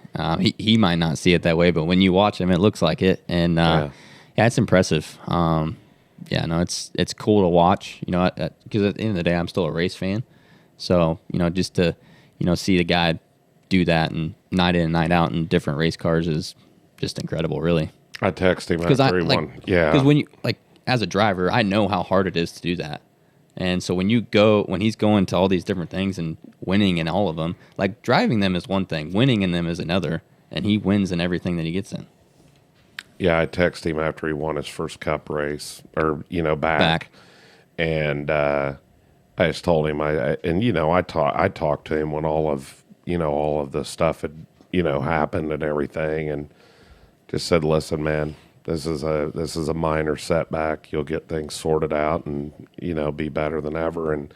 He might not see it that way, but when you watch him, it looks like it, and it's impressive. It's cool to watch. Because at the end of the day, I'm still a race fan, so just to see the guy do that and night in and night out in different race cars is just incredible, really. I text him after he won. Yeah, because when you as a driver, I know how hard it is to do that. And so when he's going to all these different things and winning in all of them, like driving them is one thing, winning in them is another, and he wins in everything that he gets in. Yeah, I texted him after he won his first Cup race, or back. And I just told him I talked to him when all of the stuff had happened and everything, and just said, listen, man, this is a minor setback. You'll get things sorted out and be better than ever. And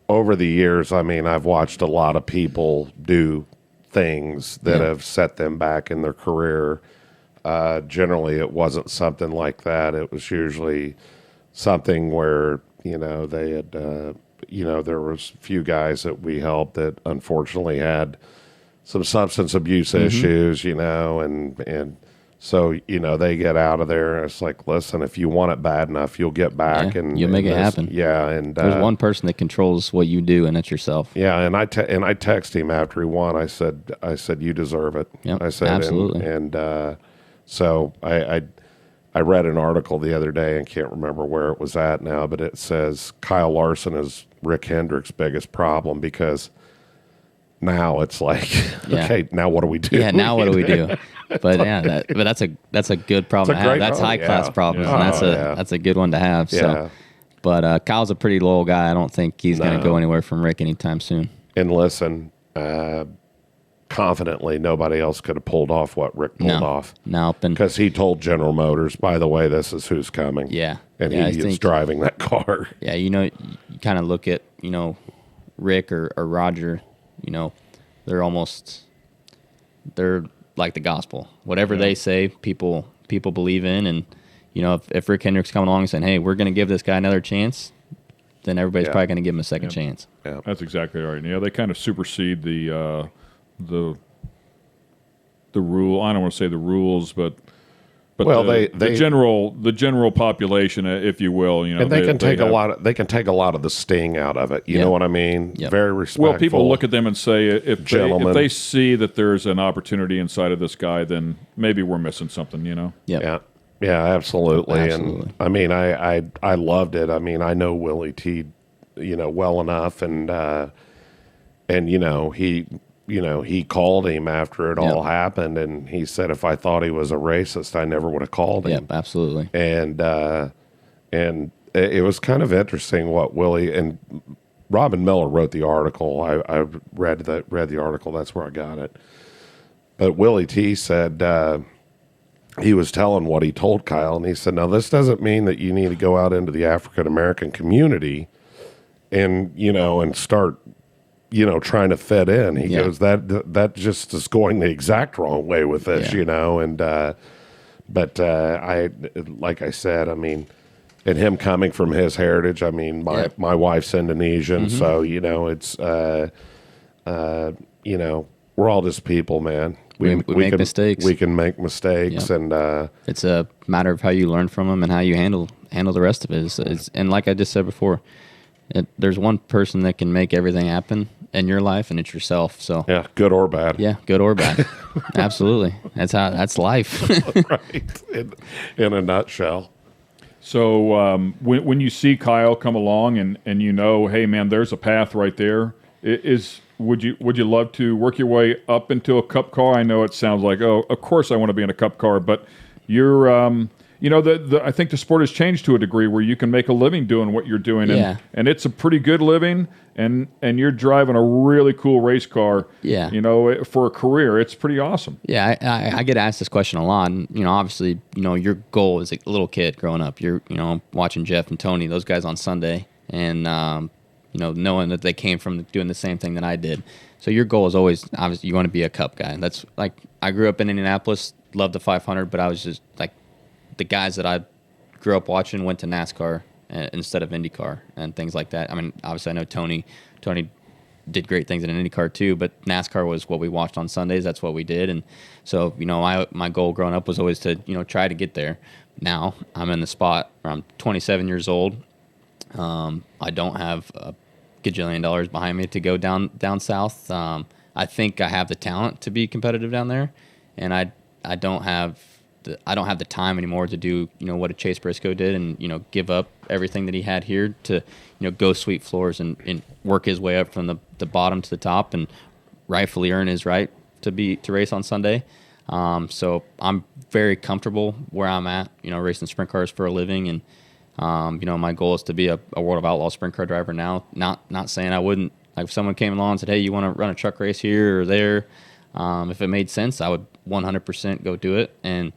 over the years, I've watched a lot of people do things that have set them back in their career. Generally, it wasn't something like that. It was usually something where they had there was a few guys that we helped that unfortunately had some substance abuse issues, and so they get out of there, and it's like, listen, if you want it bad enough, you'll get back, and you'll make it happen. Yeah, and there's one person that controls what you do, and it's yourself. Yeah, and I texted him after he won. I said you deserve it. Yep, I said absolutely. And so I read an article the other day and can't remember where it was at now, but it says Kyle Larson is Rick Hendrick's biggest problem, because now it's like, okay, now what do we do? Yeah, now what do we do? But that's a good problem to have. That's high class problems, and that's a good one to have. Yeah. So, but Kyle's a pretty loyal guy. I don't think he's going to go anywhere from Rick anytime soon. And listen, confidently, nobody else could have pulled off what Rick pulled off. No, because he told General Motors, by the way, this is who's coming. Yeah, and he is driving that car. Yeah, you kind of look at Rick or Roger. They're like the gospel. Whatever they say, people believe in, and if Rick Hendrick's coming along and saying, "Hey, we're going to give this guy another chance," then everybody's probably going to give him a second chance. Yeah, that's exactly right. Yeah, they kind of supersede the rule. I don't want to say the rules, but the general population, if you will, and they can take a lot of the sting out of it. You know what I mean? Yep. Very respectful. Well, people look at them and say, if they see that there's an opportunity inside of this guy, then maybe we're missing something. Yep. Yeah, absolutely. Absolutely. And I loved it. I know Willie T, well enough, and he called him after it all happened, and he said, if I thought he was a racist, I never would have called him. Yep, absolutely. And it was kind of interesting what Willie and Robin Miller wrote the article. I read the article. That's where I got it. But Willie T said he was telling what he told Kyle, and he said, now this doesn't mean that you need to go out into the African American community and start trying to fit in. He goes, that just is going the exact wrong way with this, and but like I said, and him coming from his heritage, my wife's Indonesian, so it's we're all just people, man. We make mistakes. We can make mistakes, and it's a matter of how you learn from them and how you handle the rest of it. And like I just said before, there's one person that can make everything happen in your life, and it's yourself. So yeah, good or bad. Yeah, good or bad. Absolutely, that's life. Right, in a nutshell. So when you see Kyle come along and you know, hey man, there's a path right there. Would you love to work your way up into a Cup car? I know it sounds like, oh, of course I want to be in a Cup car, but you're I think the sport has changed to a degree where you can make a living doing what you're doing, and it's a pretty good living, and you're driving a really cool race car. Yeah. For a career, it's pretty awesome. Yeah, I get asked this question a lot, and obviously, your goal as a little kid growing up, you're watching Jeff and Tony, those guys on Sunday, and knowing that they came from doing the same thing that I did. So your goal is always, obviously, you want to be a Cup guy. That's like, I grew up in Indianapolis, loved the 500, but I was just like, the guys that I grew up watching went to NASCAR instead of IndyCar and things like that. I mean, obviously, I know Tony did great things in an IndyCar too, but NASCAR was what we watched on Sundays. That's what we did. And so, my goal growing up was always to, try to get there. Now I'm in the spot where I'm 27 years old. I don't have a gajillion dollars behind me to go down south. I think I have the talent to be competitive down there, and I don't have the time anymore to do what a Chase Briscoe did, and give up everything that he had here to go sweep floors and work his way up from the bottom to the top and rightfully earn his right to race on Sunday. So I'm very comfortable where I'm at, racing sprint cars for a living, and my goal is to be a World of Outlaws sprint car driver now. Not saying I wouldn't. Like if someone came along and said, hey, you want to run a truck race here or there, if it made sense, I would 100% go do it. And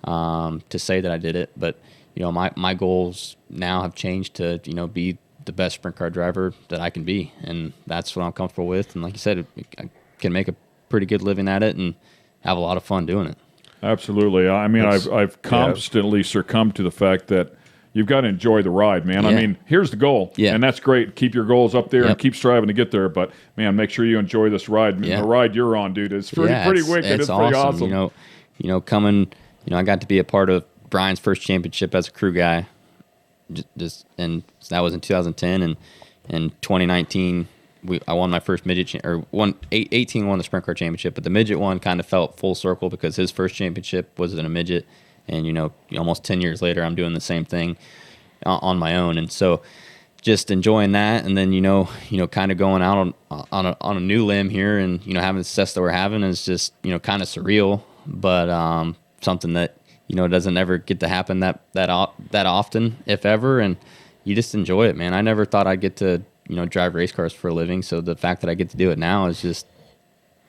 to say that I did it, but my goals now have changed to be the best sprint car driver that I can be, and that's what I'm comfortable with. And like you said, I can make a pretty good living at it and have a lot of fun doing it. Absolutely. I mean, I've constantly succumbed to the fact that you've got to enjoy the ride, man. Yeah. I mean, here's the goal, and that's great. Keep your goals up there and keep striving to get there. But man, make sure you enjoy this ride. The ride you're on, dude, is pretty wicked. It's pretty awesome. Coming. I got to be a part of Brian's first championship as a crew guy, and that was in 2010. And in 2019, I won my first midget, 18 won the sprint car championship, but the midget one kind of felt full circle because his first championship was in a midget, and almost 10 years later, I'm doing the same thing on my own, and so just enjoying that, and then kind of going out on a new limb here, and having the success that we're having is just kind of surreal, but something that doesn't ever get to happen that often, if ever, and you just enjoy it, man. I never thought I'd get to drive race cars for a living, so the fact that I get to do it now is just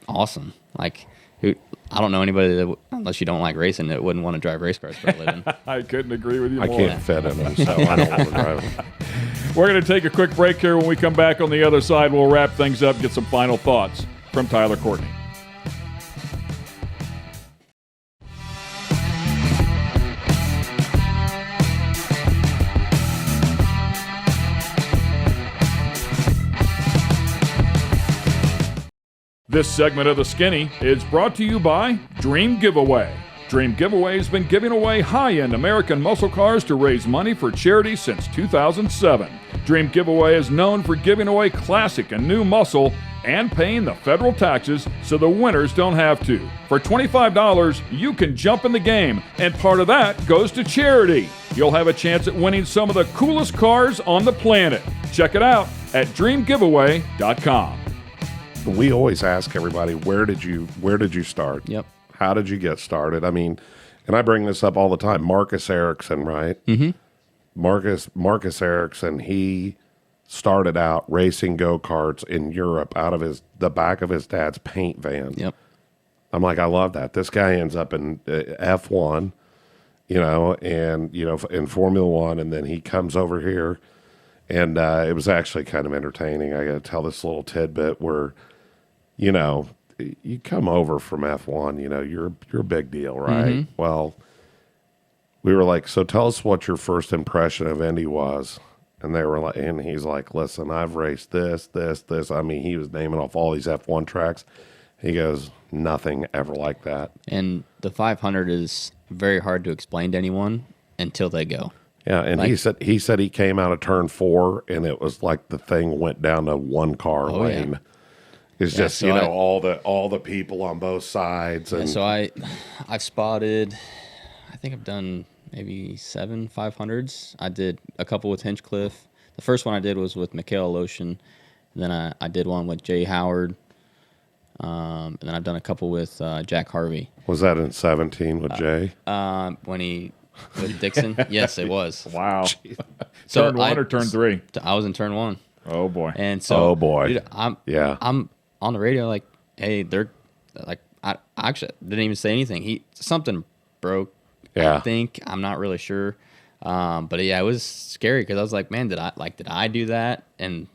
awesome. Like, I don't know anybody that, unless you don't like racing, that wouldn't want to drive race cars for a living. I couldn't agree with you more. I can't fit in them, so I don't want to drive them. We're going to take a quick break here. When we come back on the other side, we'll wrap things up, get some final thoughts from Tyler Courtney. This segment of The Skinny is brought to you by Dream Giveaway. Dream Giveaway has been giving away high-end American muscle cars to raise money for charity since 2007. Dream Giveaway is known for giving away classic and new muscle and paying the federal taxes so the winners don't have to. For $25, you can jump in the game, and part of that goes to charity. You'll have a chance at winning some of the coolest cars on the planet. Check it out at dreamgiveaway.com. We always ask everybody, where did you start? Yep. How did you get started? I mean, and I bring this up all the time. Marcus Ericsson, right? Mm-hmm. Marcus Ericsson, he started out racing go-karts in Europe out of the back of his dad's paint van. Yep. I'm like, I love that. This guy ends up in F1, and in Formula One, and then he comes over here, and it was actually kind of entertaining. I got to tell this little tidbit where, you come over from F1, you're a big deal, right? Mm-hmm. Well, we were like, so tell us what your first impression of Indy was. And they were like, and he's like, listen, I've raced this. I mean, he was naming off all these F1 tracks. He goes, nothing ever like that. And the 500 is very hard to explain to anyone until they go. Yeah, and he said he came out of turn 4, and it was like the thing went down to one car lane. Yeah. It's just so all the people on both sides. And so I've spotted, I think I've done maybe 7 500s. I did a couple with Hinchcliffe. The first one I did was with Mikhail Lotion. Then I did one with Jay Howard. And then I've done a couple with Jack Harvey. Was that in 17 with Jay? When he with Dixon? Yes, it was. Wow. So turn 1 or turn 3? I was in turn 1. Oh boy. And so, dude, I'm on the radio like, hey, they're like, I actually didn't even say anything. Something broke. Yeah. I think I'm not really sure. But yeah, it was scary because I was like, man, did I do that? And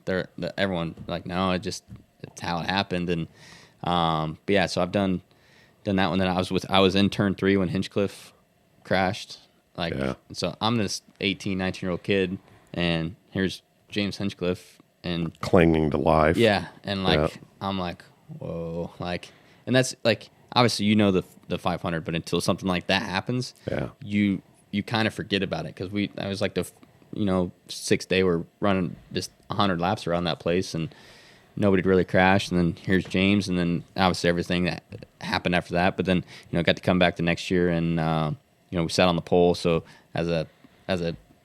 everyone like, no, it's how it happened. And but yeah, so I've done that one. Then I was in turn 3 when Hinchcliffe crashed. So I'm this 18, 19-year-old kid, and here's James Hinchcliffe and clinging to life. Yeah, and I'm like, whoa, like, and that's like obviously the 500, but until something like that happens, you kind of forget about it because I was like the 6th day we're running just 100 laps around that place and nobody really crashed, and then here's James, and then obviously everything that happened after that. But then got to come back the next year and we sat on the pole. So as a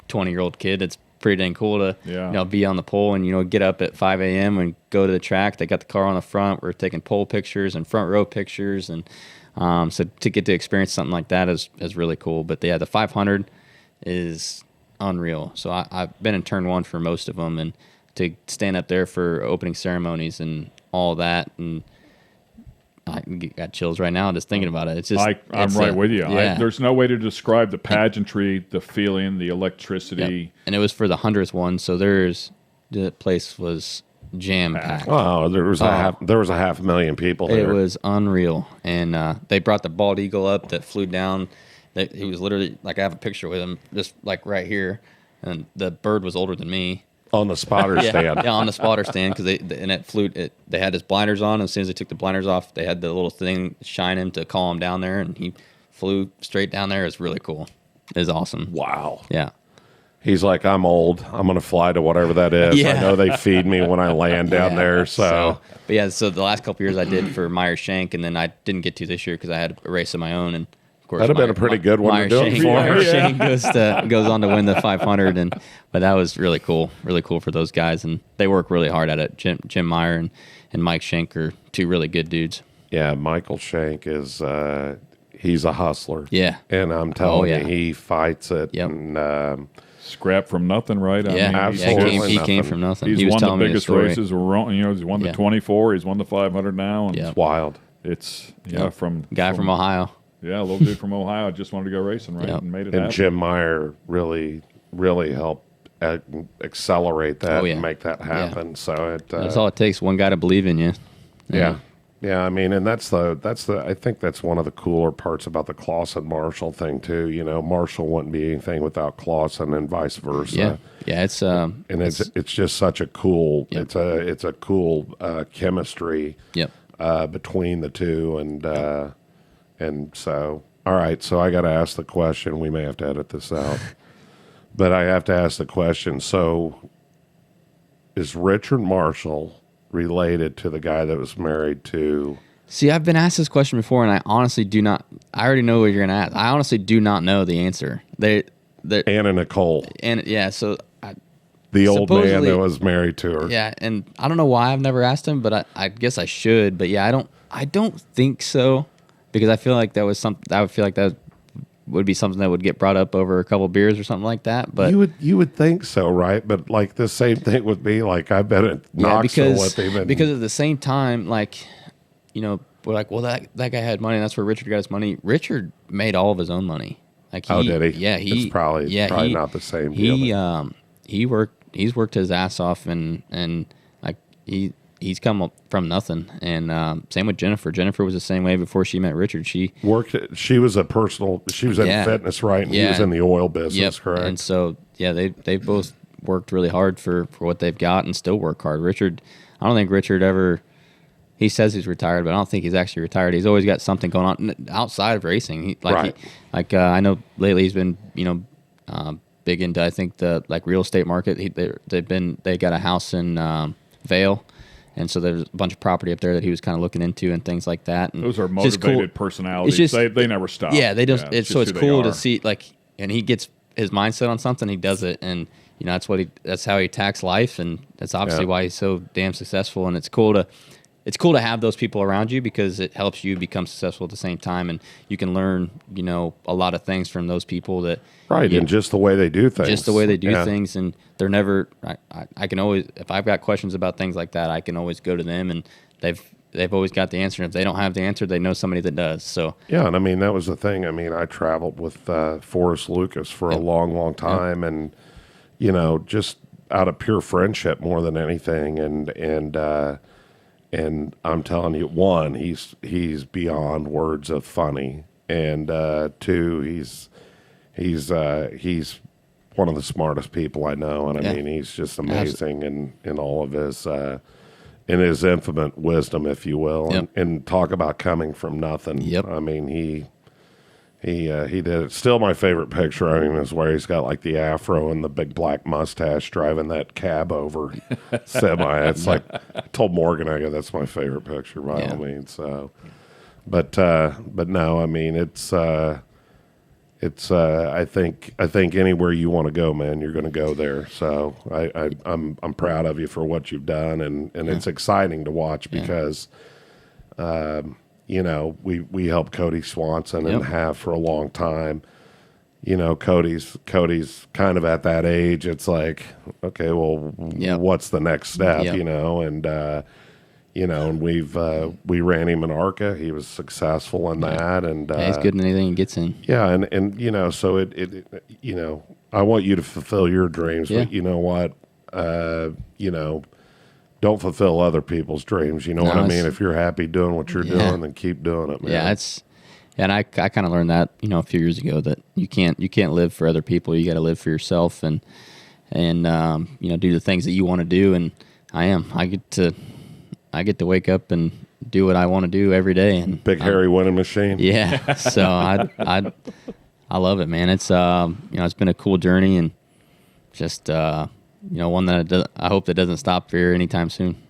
20-year-old kid, it's pretty dang cool to be on the pole and get up at 5 a.m. and go to the track. They got the car on the front. We're taking pole pictures and front row pictures, and so to get to experience something like that is really cool. But yeah, the 500 is unreal. So I've been in turn 1 for most of them, and to stand up there for opening ceremonies and all that, and I got chills right now just thinking about it. It's just I'm right with you. Yeah. There's no way to describe the pageantry, the feeling, the electricity. Yep. And it was for the 100th one, so the place was jam packed. Oh, there was a 500,000 people there. It was unreal, and they brought the bald eagle up that flew down. He was literally like, I have a picture with him, just like right here, and the bird was older than me. On the spotter stand. Yeah, on the spotter stand, because it flew. They had his blinders on, and as soon as they took the blinders off, they had the little thing shine him to call him down there, and he flew straight down there. It was really cool. It was awesome. Wow. Yeah. He's like, I'm old. I'm going to fly to whatever that is. Yeah. I know they feed me when I land down there. So the last couple years I did for Meyer Shank, and then I didn't get to this year because I had a race of my own, and of course that'd have been a pretty good one to do it for. Meyer Shank goes on to win the 500, but that was really cool for those guys, and they work really hard at it. Jim Meyer and Mike Shank are two really good dudes. Yeah, Michael Shank is he's a hustler. Yeah, and I'm telling you, he fights it. Yep. And scrap from nothing, right? Absolutely. He came from nothing. He's won the biggest races. He's won the 24. He's won the 500 now. And it's wild. It's from Ohio. Yeah, a little dude from Ohio just wanted to go racing, right? And made it happen. And Jim Meyer really, really helped accelerate that and make that happen. Yeah. So that's all it takes. One guy to believe in you. Yeah. Yeah, I mean, and that's the I think that's one of the cooler parts about the Clauson Marshall thing too. Marshall wouldn't be anything without Clauson, and vice versa. Yeah, it's it's just such a cool it's a cool chemistry. Yep. Between the two, and so all right. So I got to ask the question. We may have to edit this out, but I have to ask the question. So, is Richard Marshall related to the guy that was married to? See, I've been asked this question before, and I honestly do not. I already know what you're going to ask. I honestly do not know the answer. Anna Nicole. And so the old man that was married to her. Yeah, and I don't know why I've never asked him, but I guess I should. But yeah, I don't think so, because I feel like that was something. I would feel like that would be something that would get brought up over a couple of beers or something like that. But you would think so, right? But like the same thing would be like, I bet at Knoxville because at the same time, like, we're like, well, that guy had money, and that's where Richard got his money. Richard made all of his own money. Like, did he? Yeah, it's probably not the same deal. He's worked his ass off, and like he's come up from nothing. And same with Jennifer. Jennifer was the same way before she met Richard. She was in fitness, right? And he was in the oil business, correct? And so they've both worked really hard for what they've got, and still work hard. Richard, I don't think Richard ever. He says he's retired, but I don't think he's actually retired. He's always got something going on outside of racing. I know lately he's been big into, I think, the real estate market. They got a house in Vail, and so there's a bunch of property up there that he was kind of looking into and things like that. And those are motivated personalities. They never stop. Yeah, they don't. So it's cool to see and he gets his mindset on something, he does it, and you know that's how he attacks life, and that's obviously why he's so damn successful. And it's cool to have those people around you because it helps you become successful at the same time, and you can learn, you know, a lot of things from those people that and just the way they do things, and they're never. I can always, if I've got questions about things like that, I can always go to them, and they've always got the answer. And if they don't have the answer, they know somebody that does. So and I mean that was the thing. I mean, I traveled with Forrest Lucas for a long time, and you know, just out of pure friendship more than anything, and I'm telling you, one, he's beyond words of funny, and two, he's one of the smartest people I know, and I mean he's just amazing in all of his in his infinite wisdom, if you will, and talk about coming from nothing. I mean he did it. Still, my favorite picture of him is where he's got like the afro and the big black mustache driving that cab over semi. It's like, I told Morgan, I go, that's my favorite picture by all means. So, but no, I mean it's I think anywhere you want to go, man, you're going to go there. So I'm proud of you for what you've done, and it's exciting to watch because. You know, we helped Cody Swanson and have for a long time. You know, Cody's kind of at that age. It's like, okay, well, what's the next step? You know, and you know, and we ran him in ARCA. He was successful in that, and he's good in anything he gets in. And you know, so it you know, I want you to fulfill your dreams, but you know what, you know. Don't fulfill other people's dreams. You know what I mean? If you're happy doing what you're doing, then keep doing it, man. Yeah, and I kind of learned that, you know, a few years ago that you can't live for other people. You got to live for yourself and you know, do the things that you want to do. And I get to wake up and do what I want to do every day. And big hairy winning machine. Yeah. So I love it, man. It's you know, it's been a cool journey, and just you know, one that I hope that doesn't stop here anytime soon.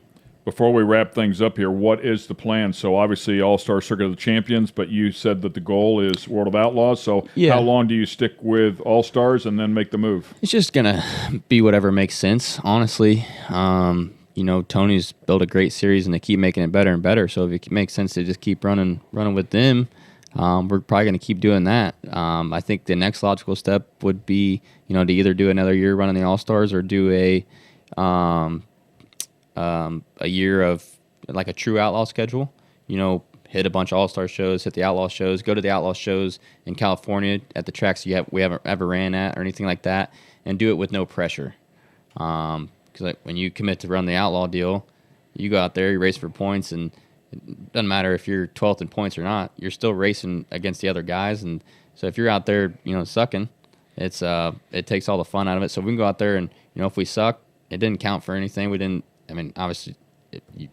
Before we wrap things up here, what is the plan? So obviously All-Star Circuit of the Champions, but you said that the goal is World of Outlaws. So how long do you stick with All-Stars and then make the move? It's just going to be whatever makes sense, honestly. You know, Tony's built a great series, and they keep making it better and better. So if it makes sense to just keep running with them, we're probably going to keep doing that. I think the next logical step would be, you know, to either do another year running the All-Stars or do a year of like a true Outlaw schedule. You know, hit a bunch of All-Star shows, hit the Outlaw shows, go to the Outlaw shows in California at the tracks we haven't ever ran at or anything like that, and do it with no pressure. Because like when you commit to run the Outlaw deal, you go out there, you race for points, and it doesn't matter if you're 12th in points or not. You're still racing against the other guys, and so if you're out there, you know, sucking, it takes all the fun out of it. So we can go out there and, you know, if we suck, it didn't count for anything. We didn't. I mean, obviously, you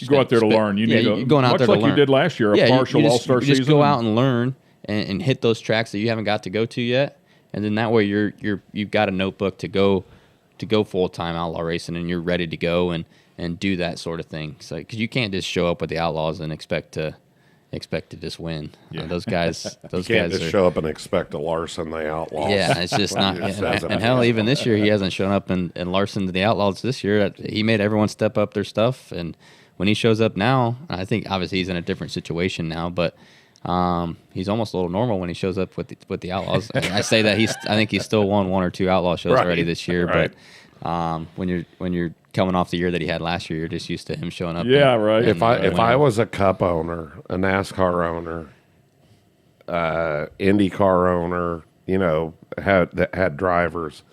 go out there to learn. You need you're going out there to learn. Much like you did last year, a partial All-Star season. You just go out and learn and hit those tracks that you haven't got to go to yet, and then that way you've got a notebook to go full-time outlaw racing, and you're ready to go and do that sort of thing. So, because you can't just show up with the Outlaws and expect to just win. Those guys, you can't just show up and expect to Larson the Outlaws. Yeah, it's just not. And hell, even this year, he hasn't shown up and Larson the Outlaws this year. He made everyone step up their stuff, and when he shows up now, I think obviously he's in a different situation now, but he's almost a little normal when he shows up with the Outlaws. I say that I think he's still won one or two Outlaw shows already this year, but when you're coming off the year that he had last year, you're just used to him showing up. Yeah, right. If I was a Cup owner, a NASCAR owner, IndyCar owner, you know, that had drivers,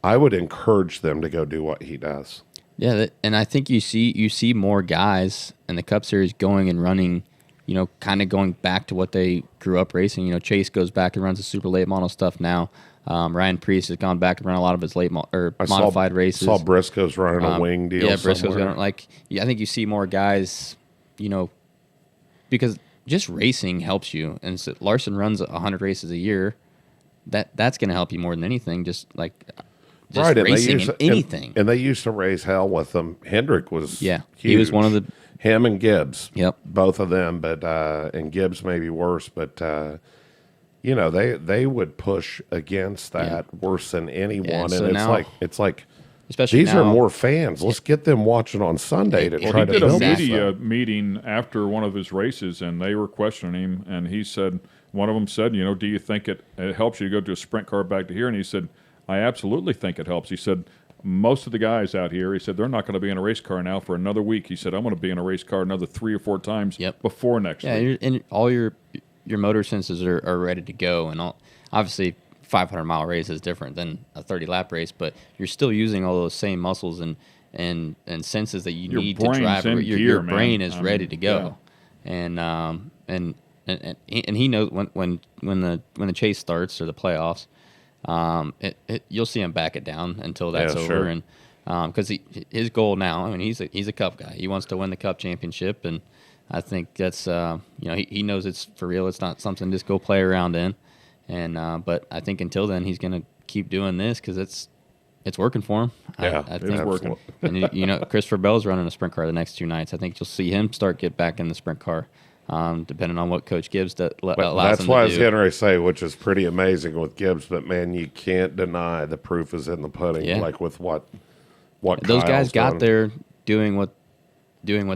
I would encourage them to go do what he does. Yeah, and I think you see more guys in the Cup Series going and running, you know, kind of going back to what they grew up racing. You know, Chase goes back and runs the super late model stuff now. Ryan Preece has gone back and run a lot of his modified races. I saw Briscoe's running a wing deal. Yeah, Briscoe's going I think you see more guys, you know, because just racing helps you. And so Larson runs 100 races a year. That's going to help you more than anything. Just racing in anything. And they used to raise hell with them. Hendrick was huge. He was one of the. Him and Gibbs. Yep. Both of them, but and Gibbs maybe worse, but. you know, they would push against that worse than anyone. Yeah, and so it's like especially these now, are more fans. Let's get them watching on Sunday to try to build He did a this media thing. meeting after one of his races, and they were questioning him, and he said, one of them said, you know, do you think it helps you to go to a sprint car back to here? And he said, I absolutely think it helps. He said, most of the guys out here, he said, they're not going to be in a race car now for another week. He said, I'm going to be in a race car another 3 or 4 times before next week. Yeah, and all your motor senses are ready to go. And obviously, 500-mile race is different than a 30-lap race, but you're still using all those same muscles and senses that you need to drive. Your brain is ready to go. Yeah. And he knows when the chase starts or the playoffs, you'll see him back it down until that's over. Sure. And because his goal now, I mean, he's a Cup guy. He wants to win the Cup championship, and I think that's he knows it's for real. It's not something to just go play around in. And but I think until then he's going to keep doing this because it's working for him. Yeah, I think it's working. And you know, Christopher Bell's running a sprint car the next 2 nights. I think you'll see him get back in the sprint car. Depending on what Coach Gibbs allows him to do. That's why I was getting ready to say, which is pretty amazing with Gibbs. But man, you can't deny the proof is in the pudding. Yeah. Like with what those Kyle's guys got done. there doing what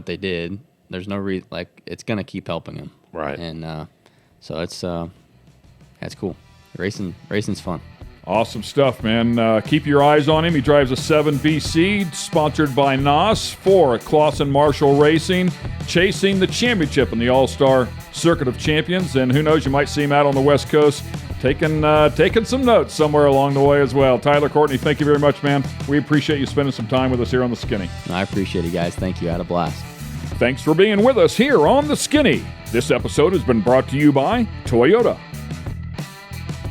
they did. There's no reason it's going to keep helping him. Right. And so it's that's cool. Racing's fun. Awesome stuff, man. Keep your eyes on him. He drives a 7BC, sponsored by NOS for Clauson Marshall Racing, chasing the championship in the All-Star Circuit of Champions. And who knows, you might see him out on the West Coast taking some notes somewhere along the way as well. Tyler, Courtney, thank you very much, man. We appreciate you spending some time with us here on The Skinny. I appreciate it, guys. Thank you. I had a blast. Thanks for being with us here on The Skinny. This episode has been brought to you by Toyota,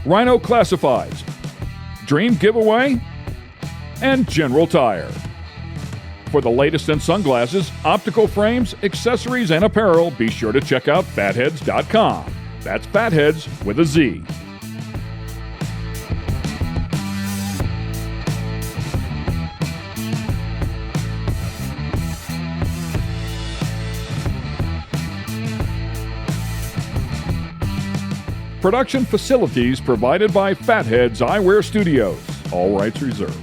Rhino Classifieds, Dream Giveaway, and General Tire. For the latest in sunglasses, optical frames, accessories, and apparel, be sure to check out fatheads.com. That's Fatheads with a Z. Production facilities provided by Fatheads Eyewear Studios. All rights reserved.